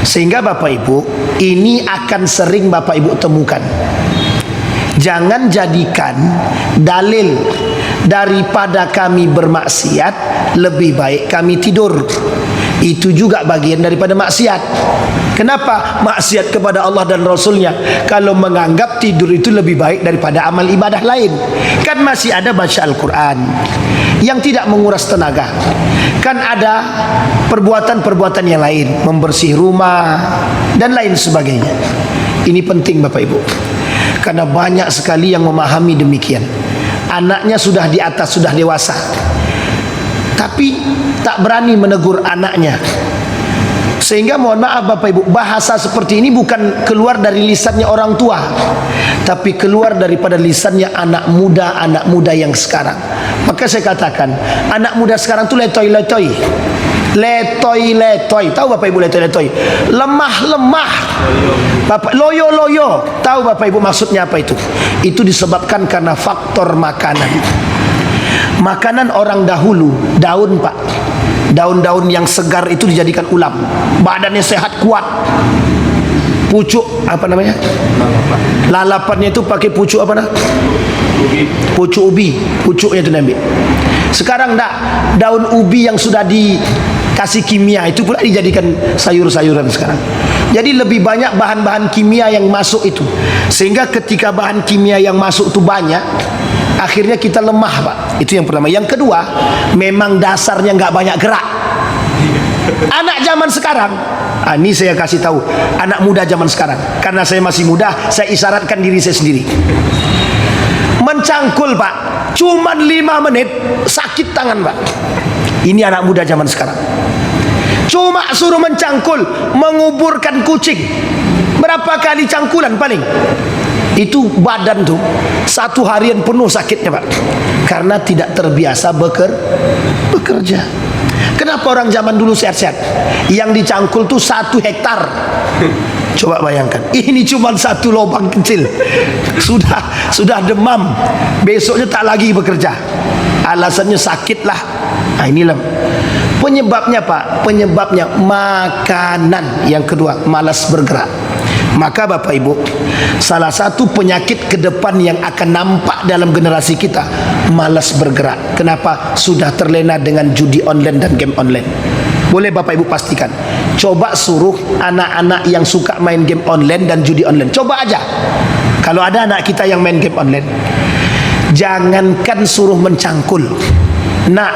Sehingga Bapak Ibu, ini akan sering Bapak Ibu temukan. Jangan jadikan dalil daripada kami bermaksiat lebih baik kami tidur. Itu juga bagian daripada maksiat. Kenapa? Maksiat kepada Allah dan Rasulnya kalau menganggap tidur itu lebih baik daripada amal ibadah lain. Kan masih ada baca Al-Quran yang tidak menguras tenaga. Kan ada perbuatan-perbuatan yang lain, membersih rumah dan lain sebagainya. Ini penting Bapak Ibu, karena banyak sekali yang memahami demikian. Anaknya sudah di atas, sudah dewasa, tapi tak berani menegur anaknya. Sehingga mohon maaf Bapak Ibu, bahasa seperti ini bukan keluar dari lisannya orang tua, tapi keluar daripada lisannya anak muda yang sekarang. Maka saya katakan, anak muda sekarang tuh letoy-letoy. Letoy-letoy. Tahu Bapak Ibu letoy-letoy? Lemah-lemah. Bapak loyo-loyo. Tahu Bapak Ibu maksudnya apa itu? Itu disebabkan karena faktor makanan. Makanan orang dahulu, daun Pak. Daun-daun yang segar itu dijadikan ulam. Badannya sehat kuat. Pucuk apa namanya? Lalapannya itu pakai pucuk apa nah? Pucuk ubi. Pucuknya itu diambil. Sekarang enggak, daun ubi yang sudah dikasih kimia itu pula dijadikan sayur-sayuran sekarang. Jadi lebih banyak bahan-bahan kimia yang masuk itu. Sehingga ketika bahan kimia yang masuk itu banyak, akhirnya kita lemah Pak. Itu yang pertama. Yang kedua, memang dasarnya nggak banyak gerak. Anak zaman sekarang Ini saya kasih tahu anak muda zaman sekarang. Karena saya masih muda, saya isyaratkan diri saya sendiri. Mencangkul Pak, cuman 5 menit sakit tangan Pak. Ini anak muda zaman sekarang. Cuma suruh mencangkul, menguburkan kucing. Berapa kali cangkulan paling? Itu badan tuh 1 harian penuh sakitnya Pak. Karena tidak terbiasa bekerja. Kenapa orang zaman dulu sehat-sehat? Yang dicangkul tuh 1 hektar. Coba bayangkan, ini cuma 1 lubang kecil, sudah demam, besoknya tak lagi bekerja. Alasannya sakit lah. Nah inilah penyebabnya Pak. Penyebabnya makanan. Yang kedua, malas bergerak. Maka Bapak Ibu, salah satu penyakit ke depan yang akan nampak dalam generasi kita, malas bergerak. Kenapa? Sudah terlena dengan judi online dan game online. Boleh Bapak Ibu pastikan, coba suruh anak-anak yang suka main game online dan judi online, coba aja. Kalau ada anak kita yang main game online, jangankan suruh mencangkul, nak,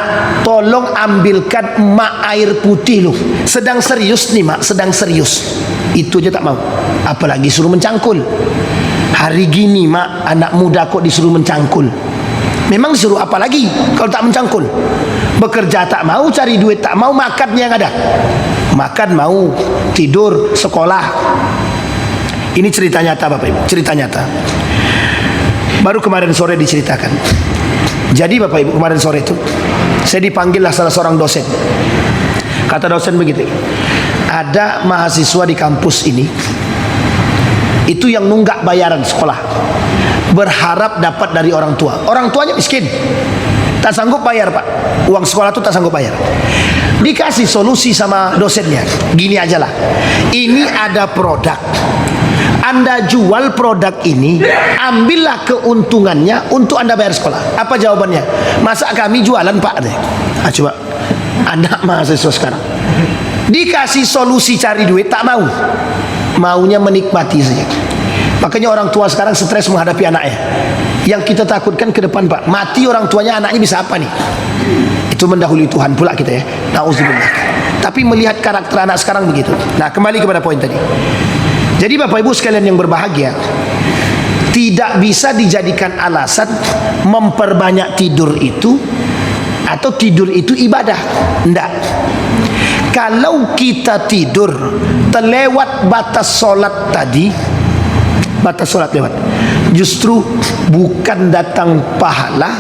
tolong ambilkan mak air putih loh. Sedang serius nih mak, sedang serius. Itu aja tak mau, apalagi suruh mencangkul. Hari gini mak, anak muda kok disuruh mencangkul. Memang disuruh apa lagi kalau tak mencangkul? Bekerja tak mau, cari duit tak mau, makan yang ada. Makan mau, tidur, sekolah. Ini cerita nyata Bapak Ibu, cerita nyata. Baru kemarin sore diceritakan. Jadi Bapak Ibu, kemarin sore itu saya dipanggillah salah seorang dosen. Kata dosen begitu, ada mahasiswa di kampus ini itu yang nunggak bayaran sekolah, berharap dapat dari orang tua. Orang tuanya miskin, tak sanggup bayar Pak, uang sekolah itu tak sanggup bayar. Dikasih solusi sama dosennya, gini aja lah, ini ada produk, Anda jual produk ini, ambillah keuntungannya untuk Anda bayar sekolah. Apa jawabannya? Masa kami jualan Pak? Coba anak mahasiswa sekarang dikasih solusi cari duit tak mau, maunya menikmati saja. Makanya orang tua sekarang stres menghadapi anaknya. Yang kita takutkan ke depan Pak, mati orang tuanya, anaknya bisa apa nih? Itu mendahului Tuhan pula kita ya, na'udzubillah. Tapi melihat karakter anak sekarang begitu. Nah kembali kepada poin tadi. Jadi Bapak Ibu sekalian yang berbahagia, tidak bisa dijadikan alasan memperbanyak tidur itu atau tidur itu ibadah. Tidak. Kalau kita tidur terlewat batas solat tadi, batas solat lewat, justru bukan datang pahala,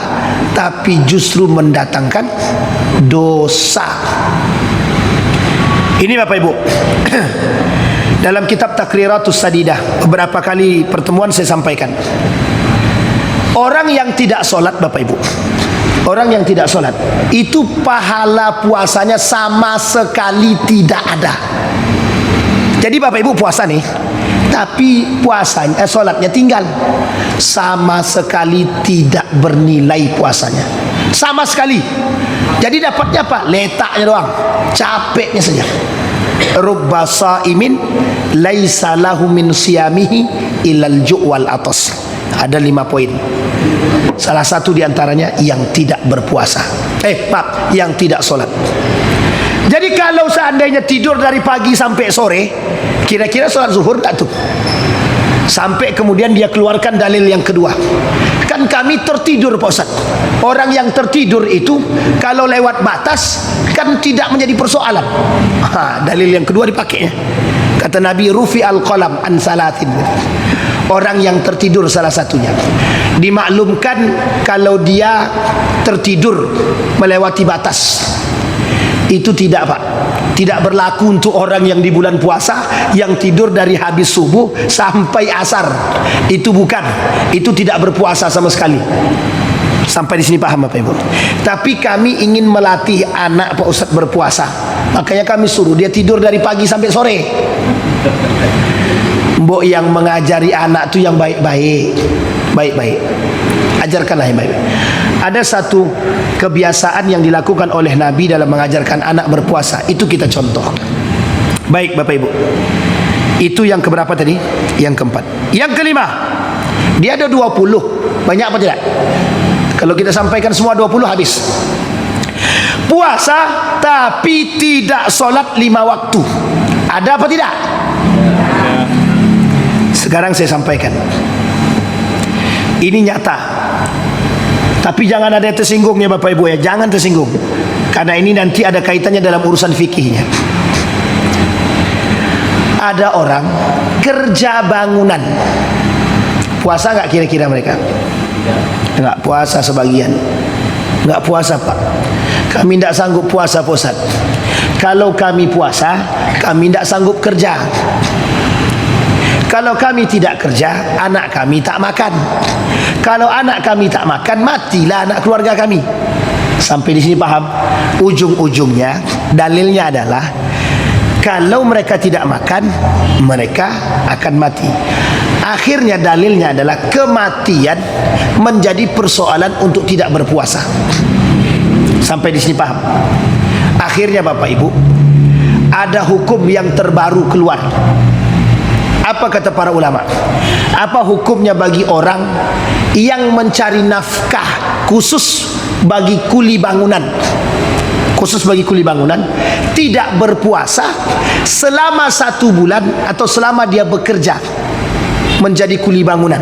tapi justru mendatangkan dosa. Ini Bapak Ibu, dalam kitab Takriratus Sadidah, beberapa kali pertemuan saya sampaikan, orang yang tidak solat Bapak Ibu, orang yang tidak solat itu pahala puasanya sama sekali tidak ada. Jadi Bapak Ibu puasa nih, tapi puasanya, solatnya tinggal, sama sekali tidak bernilai puasanya, sama sekali. Jadi dapatnya apa? Letaknya doang, capeknya saja. Rubba saimin laisa lahu min siyamihi ilal ju' wal atas. Ada 5 poin. Salah satu diantaranya yang tidak berpuasa, yang tidak solat. Jadi kalau seandainya tidur dari pagi sampai sore, kira-kira solat zuhur tak tuh? Sampai kemudian dia keluarkan dalil yang kedua, kan kami tertidur Pak Ustaz. Orang yang tertidur itu kalau lewat batas kan tidak menjadi persoalan. Dalil yang kedua dipakainya. Kata Nabi, rufi al-qalam an salatin. Orang yang tertidur salah satunya dimaklumkan kalau dia tertidur melewati batas, itu tidak Pak, tidak berlaku untuk orang yang di bulan puasa yang tidur dari habis subuh sampai asar. Itu bukan, itu tidak berpuasa sama sekali. Sampai di sini paham Bapak Ibu? Tapi kami ingin melatih anak Pak Ustadz berpuasa, makanya kami suruh dia tidur dari pagi sampai sore. Mbok yang mengajari anak itu yang baik-baik, baik-baik, ajarkanlah yang baik-baik. Ada satu kebiasaan yang dilakukan oleh Nabi dalam mengajarkan anak berpuasa, itu kita contoh. Baik Bapak Ibu, itu yang keberapa tadi? Yang keempat. Yang kelima, dia ada 20. Banyak apa tidak? Kalau kita sampaikan semua 20 habis. Puasa tapi tidak solat 5 waktu. Ada apa tidak? Sekarang saya sampaikan. Ini nyata. Tapi jangan ada yang tersinggung ya Bapak Ibu ya. Jangan tersinggung. Karena ini nanti ada kaitannya dalam urusan fikihnya. Ada orang kerja bangunan. Puasa nggak kira-kira mereka? Nggak puasa sebagian. Nggak puasa Pak. Kami tidak sanggup puasa Pak Ustaz. Kalau kami puasa, kami tidak sanggup kerja. Kalau kami tidak kerja, anak kami tak makan. Kalau anak kami tak makan, matilah anak keluarga kami. Sampai di sini paham? Ujung-ujungnya dalilnya adalah kalau mereka tidak makan, mereka akan mati. Akhirnya dalilnya adalah kematian menjadi persoalan untuk tidak berpuasa. Sampai di sini paham? Akhirnya Bapak Ibu, ada hukum yang terbaru keluar. Apa kata para ulama? Apa hukumnya bagi orang yang mencari nafkah khusus bagi kuli bangunan? Khusus bagi kuli bangunan, tidak berpuasa selama 1 bulan atau selama dia bekerja menjadi kuli bangunan.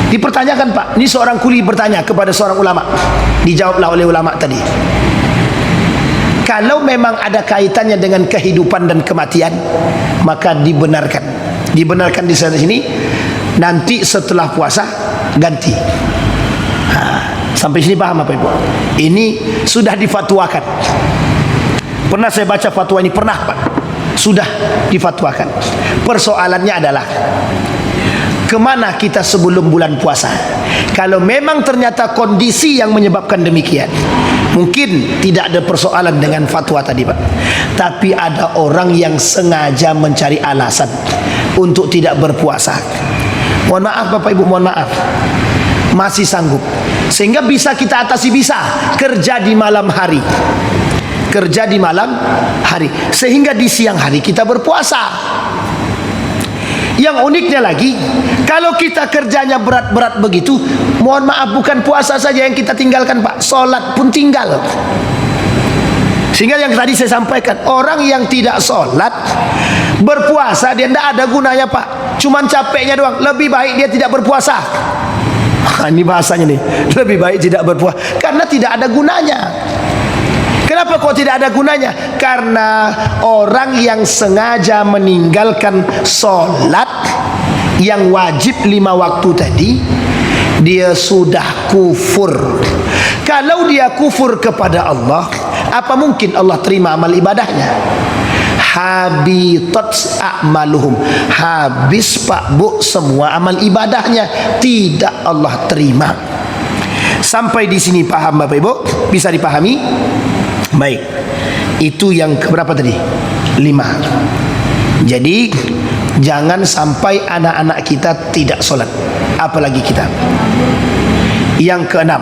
Dipertanyakan Pak, ini seorang kuli bertanya kepada seorang ulama. Dijawablah oleh ulama tadi. Kalau memang ada kaitannya dengan kehidupan dan kematian, maka dibenarkan. Dibenarkan di sana sini. Nanti setelah puasa ganti. Sampai sini paham apa Ibu? Ini sudah difatwakan. Pernah saya baca fatwa ini, pernah Pak. Sudah difatwakan. Persoalannya adalah kemana kita sebelum bulan puasa? Kalau memang ternyata kondisi yang menyebabkan demikian, mungkin tidak ada persoalan dengan fatwa tadi Pak. Tapi ada orang yang sengaja mencari alasan untuk tidak berpuasa. Mohon maaf Bapak Ibu, mohon maaf. Masih sanggup. Sehingga bisa kita atasi, bisa. Kerja di malam hari. Kerja di malam hari. Sehingga di siang hari kita berpuasa. Yang uniknya lagi, kalau kita kerjanya berat-berat begitu, mohon maaf, bukan puasa saja yang kita tinggalkan Pak, sholat pun tinggal. Sehingga yang tadi saya sampaikan, orang yang tidak sholat, berpuasa, dia tidak ada gunanya Pak. Cuman capeknya doang, lebih baik dia tidak berpuasa. Ini bahasanya nih, lebih baik tidak berpuasa, karena tidak ada gunanya. Kenapa kok tidak ada gunanya? Karena orang yang sengaja meninggalkan sholat yang wajib 5 waktu tadi, dia sudah kufur. Kalau dia kufur kepada Allah, apa mungkin Allah terima amal ibadahnya? Habitat a'maluhum, habis Pak Bu semua amal ibadahnya, tidak Allah terima. Sampai di sini paham Bapak Ibu? Bisa dipahami? Baik, itu yang keberapa tadi? 5. Jadi jangan sampai anak-anak kita tidak sholat, apalagi kita. Yang ke-6,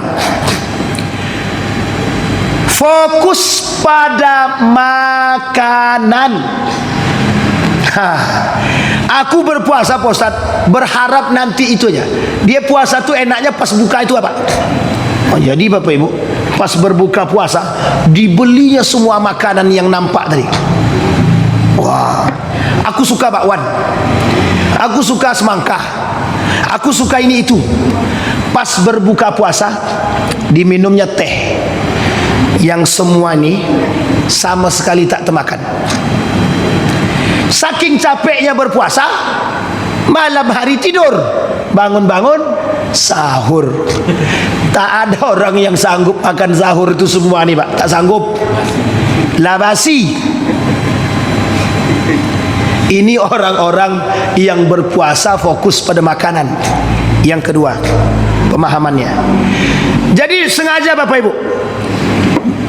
fokus pada makanan. Aku berpuasa Pak Ustaz, berharap nanti itu aja. Dia puasa tuh enaknya pas buka itu apa? Oh, jadi Bapak Ibu, pas berbuka puasa dibelinya semua makanan yang nampak tadi. Wah, aku suka bakwan, aku suka semangka, aku suka ini itu. Pas berbuka puasa diminumnya teh yang semua ini sama sekali tak termakan. Saking capeknya berpuasa, malam hari tidur, bangun-bangun sahur. Tak ada orang yang sanggup makan sahur itu semua nih Pak, tak sanggup. Labasi. Ini orang-orang yang berpuasa fokus pada makanan. Yang kedua, pemahamannya. Jadi sengaja Bapak Ibu,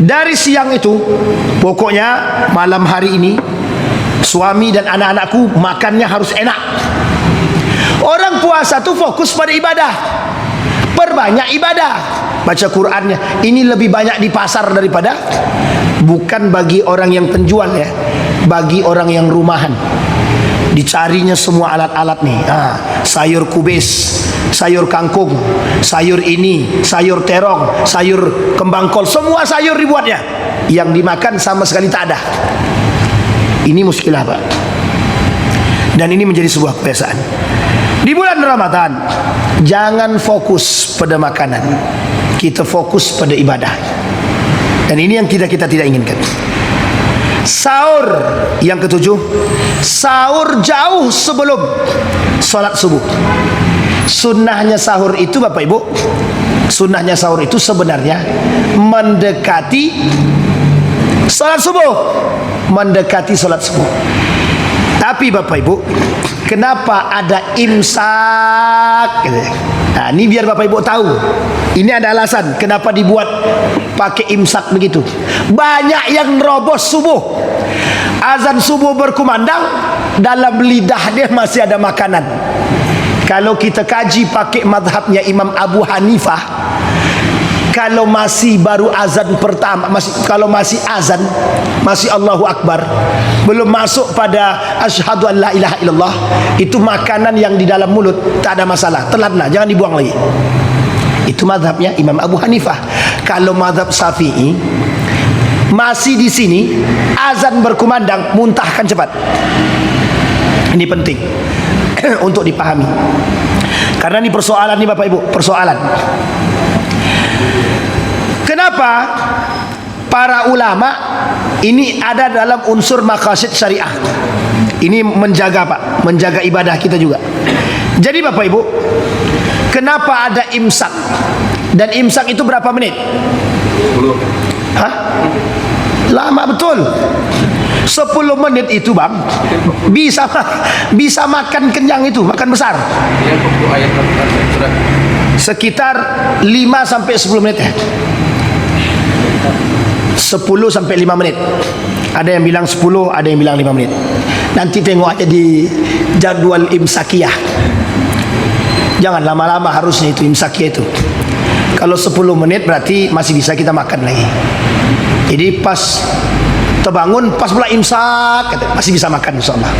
dari siang itu, pokoknya malam hari ini suami dan anak-anakku makannya harus enak. Orang puasa tuh fokus pada ibadah, perbanyak ibadah, baca Qur'annya. Ini lebih banyak di pasar daripada, bukan bagi orang yang penjual ya, bagi orang yang rumahan. Dicarinya semua alat-alat nih, sayur kubis, sayur kangkung, sayur ini, sayur terong, sayur kembang kol, semua sayur dibuatnya. Yang dimakan sama sekali tak ada. Ini muskilah Pak. Dan ini menjadi sebuah kebiasaan. Di bulan Ramadan, jangan fokus pada makanan. Kita fokus pada ibadah. Dan ini yang kita tidak inginkan. Sahur yang ketujuh, sahur jauh sebelum sholat subuh. Sunnahnya sahur itu Bapak Ibu, sunnahnya sahur itu sebenarnya mendekati sholat subuh, mendekati sholat subuh. Tapi Bapak Ibu, kenapa ada imsak? Nah, ini biar Bapak Ibu tahu. Ini ada alasan kenapa dibuat pakai imsak begitu. Banyak yang nerobos subuh. Azan subuh berkumandang, dalam lidah dia masih ada makanan. Kalau kita kaji pakai madhabnya Imam Abu Hanifah, kalau masih baru azan pertama, kalau masih azan, masih Allahu Akbar, belum masuk pada asyhadu an la ilaha illallah, itu makanan yang di dalam mulut tak ada masalah, telanlah, jangan dibuang lagi. Itu madhabnya Imam Abu Hanifah. Kalau madhab Syafi'i, masih di sini azan berkumandang, muntahkan cepat. Ini penting untuk dipahami. Karena ini persoalan nih Bapak Ibu, persoalan. Kenapa para ulama ini ada dalam unsur maqasid syariah? Ini menjaga Pak, menjaga ibadah kita juga. Jadi Bapak Ibu, kenapa ada imsak? Dan imsak itu berapa menit? 10. Hah? Lama betul. 10 menit itu Bang, bisa makan kenyang itu, makan besar. Sekitar 5 sampai 10 menit ya. 10 sampai 5 menit. Ada yang bilang 10, ada yang bilang 5 menit. Nanti tengok aja di jadwal imsakiyah. Jangan lama-lama harusnya itu imsakiyah itu. Kalau 10 menit berarti masih bisa kita makan lagi. Jadi pas terbangun, pas pula imsak, masih bisa makan insyaallah.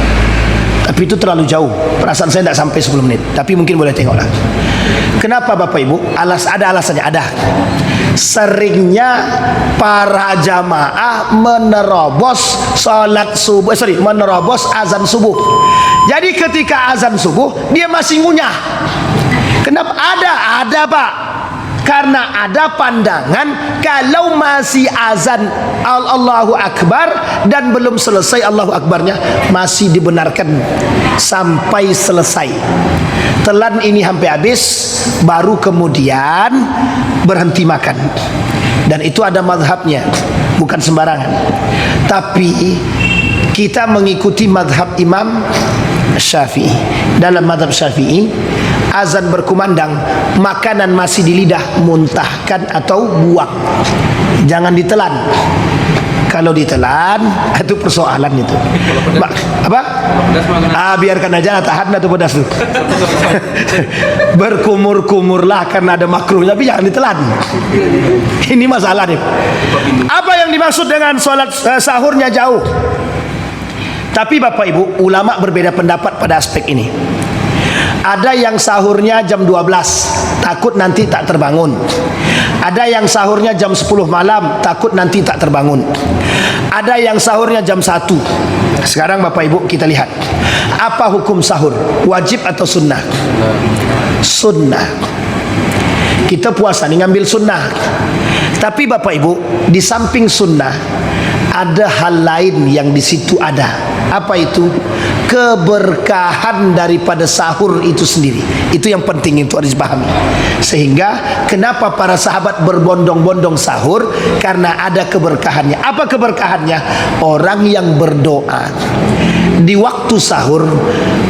Tapi itu terlalu jauh. Perasaan saya tidak sampai 10 menit. Tapi mungkin boleh tengoklah. Kenapa Bapak Ibu? Ada alasannya, ada. Seringnya para jamaah menerobos salat subuh, menerobos azan subuh. Jadi ketika azan subuh dia masih ngunyah. Kenapa? Ada Pak. Karena ada pandangan kalau masih azan Allahu Akbar dan belum selesai Allahu Akbarnya, masih dibenarkan sampai selesai. Telan ini sampai habis, baru kemudian berhenti makan. Dan itu ada madhabnya, bukan sembarangan. Tapi kita mengikuti madhab Imam Syafi'i. Dalam madhab Syafi'i, azan berkumandang, makanan masih di lidah, muntahkan atau buang, jangan ditelan. Kalau ditelan itu persoalan itu. Apa? Biarkan aja, tahan atau pedas tuh. Berkumur-kumurlah karena ada makruhnya, tapi jangan ditelan. Ini masalah nih. Apa yang dimaksud dengan sholat sahurnya jauh? Tapi Bapak Ibu, ulama berbeda pendapat pada aspek ini. Ada yang sahurnya jam 12, takut nanti tak terbangun. Ada yang sahurnya jam 10 malam, takut nanti tak terbangun. Ada yang sahurnya jam 1. Sekarang Bapak Ibu kita lihat, apa hukum sahur? Wajib atau sunnah? Sunnah. Kita puasa nih ngambil sunnah. Tapi Bapak Ibu, di samping sunnah ada hal lain yang di situ ada. Apa itu? Keberkahan daripada sahur itu sendiri. Itu yang penting untuk harus dipahami. Sehingga kenapa para sahabat berbondong-bondong sahur? Karena ada keberkahannya. Apa keberkahannya? Orang yang berdoa di waktu sahur,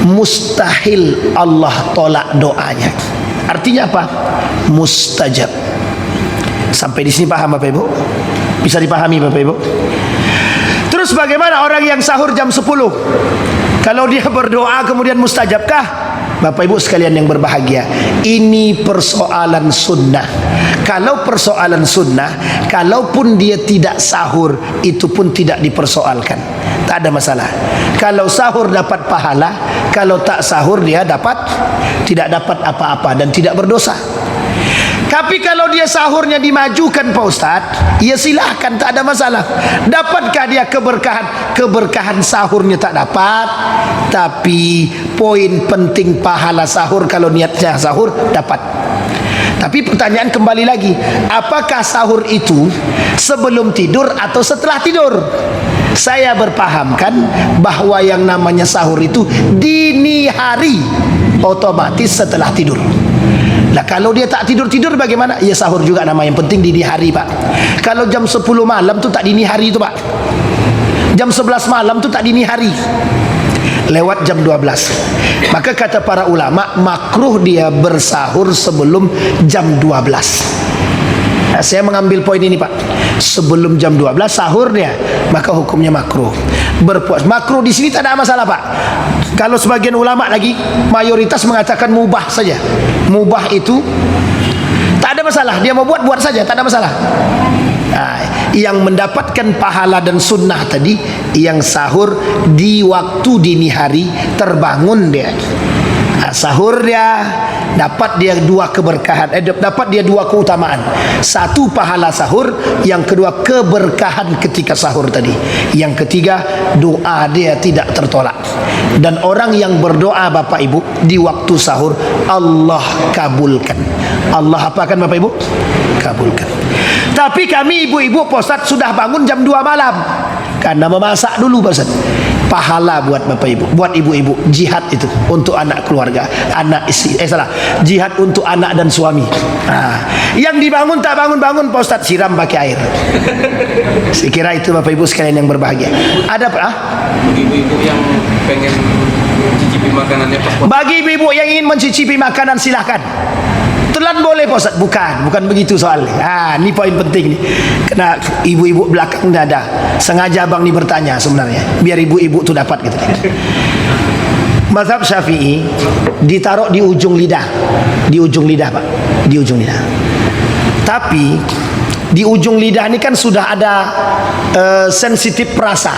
mustahil Allah tolak doanya. Artinya apa? Mustajab. Sampai di sini paham Bapak Ibu? Bisa dipahami Bapak Ibu? Terus bagaimana orang yang sahur jam 10? Kalau dia berdoa kemudian mustajabkah? Bapak Ibu sekalian yang berbahagia, ini persoalan sunnah. Kalau persoalan sunnah, kalaupun dia tidak sahur, itu pun tidak dipersoalkan, tak ada masalah. Kalau sahur dapat pahala, kalau tak sahur dia tidak dapat apa-apa dan tidak berdosa. Tapi kalau dia sahurnya dimajukan Pak Ustaz, ya silahkan, tak ada masalah. Dapatkah dia keberkahan? Keberkahan sahurnya tak dapat, tapi poin penting pahala sahur kalau niatnya sahur dapat. Tapi pertanyaan kembali lagi, apakah sahur itu sebelum tidur atau setelah tidur? Saya berpahamkan bahwa yang namanya sahur itu dini hari, otomatis setelah tidur. Nah, kalau dia tak tidur-tidur bagaimana? Ya sahur juga nama yang penting dini hari, Pak. Kalau jam 10 malam tu tak dini hari tu, Pak. Jam 11 malam tu tak dini hari. Lewat jam 12. Maka kata para ulama, makruh dia bersahur sebelum jam 12. Nah, saya mengambil poin ini, Pak. Sebelum jam 12 sahur dia, maka hukumnya makruh. Berpuasa makruh di sini tak ada masalah, Pak. Kalau sebagian ulama lagi mayoritas mengatakan mubah saja. Mubah itu tak ada masalah, dia mau buat saja, tak ada masalah. Nah, yang mendapatkan pahala dan sunnah tadi yang sahur di waktu dini hari, terbangun dia. Nah, sahur dia dapat dia dua keberkahan, dapat dia dua keutamaan. Satu pahala sahur, yang kedua keberkahan ketika sahur tadi. Yang ketiga, doa dia tidak tertolak. Dan orang yang berdoa Bapak Ibu di waktu sahur, Allah kabulkan. Allah apakan Bapak Ibu? Kabulkan. Tapi kami ibu-ibu Pak Ustaz sudah bangun jam 2 malam karena memasak dulu Pak Ustaz. Pahala buat Bapak Ibu, buat ibu-ibu, jihad itu untuk anak keluarga, anak istri, jihad untuk anak dan suami. Nah, yang dibangun tak bangun-bangun Pak Ustaz, siram pakai air. Saya kira itu Bapak Ibu sekalian yang berbahagia. Ada apa? Ibu-ibu yang pengen mencicipi makanannya pas puasa. Bagi ibu-ibu yang ingin mencicipi makanan silahkan. Telan boleh Pak Ustaz? Bukan begitu soalnya. Ini poin penting nih. Kena ibu-ibu belakang dada. Sengaja abang ni bertanya sebenarnya, biar ibu-ibu tu dapat gitu. Mazhab Syafi'i ditaruh di ujung lidah. Di ujung lidah, Pak. Di ujung lidah. Tapi di ujung lidah ini kan sudah ada sensitif perasa.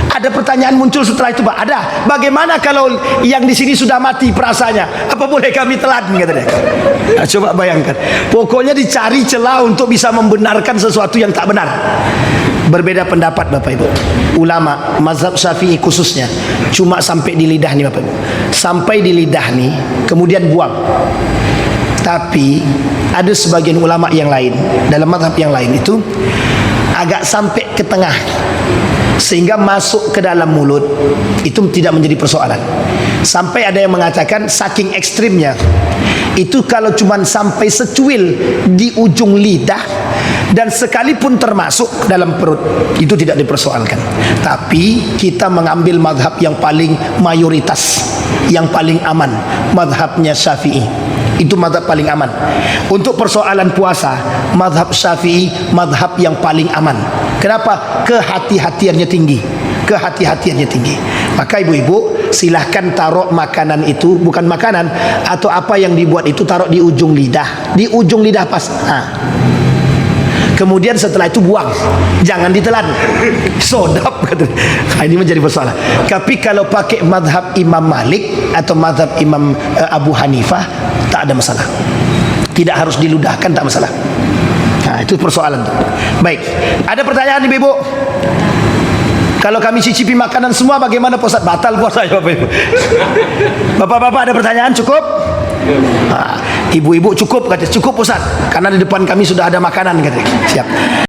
Ada pertanyaan muncul setelah itu, Pak. Ada. Bagaimana kalau yang di sini sudah mati perasanya? Apa boleh kami telan? Kata dia. Nah, coba bayangkan. Pokoknya dicari celah untuk bisa membenarkan sesuatu yang tak benar. Berbeda pendapat Bapak Ibu. Ulama mazhab Syafi'i khususnya cuma sampai di lidah nih Bapak Ibu. Sampai di lidah nih, kemudian buang. Tapi ada sebagian ulama yang lain, dalam mazhab yang lain itu agak sampai ke tengah, sehingga masuk ke dalam mulut, itu tidak menjadi persoalan. Sampai ada yang mengatakan saking ekstrimnya itu kalau cuma sampai secuil di ujung lidah dan sekalipun termasuk dalam perut, itu tidak dipersoalkan. Tapi kita mengambil mazhab yang paling mayoritas, yang paling aman, mazhabnya Syafi'i. Itu mazhab paling aman. Untuk persoalan puasa, mazhab Syafi'i mazhab yang paling aman. Kenapa? Kehati-hatiannya tinggi. Kehati-hatiannya tinggi. Maka ibu-ibu silahkan taruh makanan itu, bukan makanan atau apa yang dibuat itu, taruh di ujung lidah. Di ujung lidah pas. Kemudian setelah itu buang, jangan ditelan. Sodap kata. Ini menjadi persoalan. Tapi kalau pakai mazhab Imam Malik atau mazhab Imam Abu Hanifah, tak ada masalah. Tidak harus diludahkan, tak masalah. Itu persoalan. Baik, ada pertanyaan ibu-ibu? Kalau kami cicipi makanan semua bagaimana Pak Ustaz? Batal puasa ya Bapak Ibu. Bapak-bapak ada pertanyaan? Cukup? Ibu-ibu cukup, kata cukup Ustaz, karena di depan kami sudah ada makanan, kata. Siap.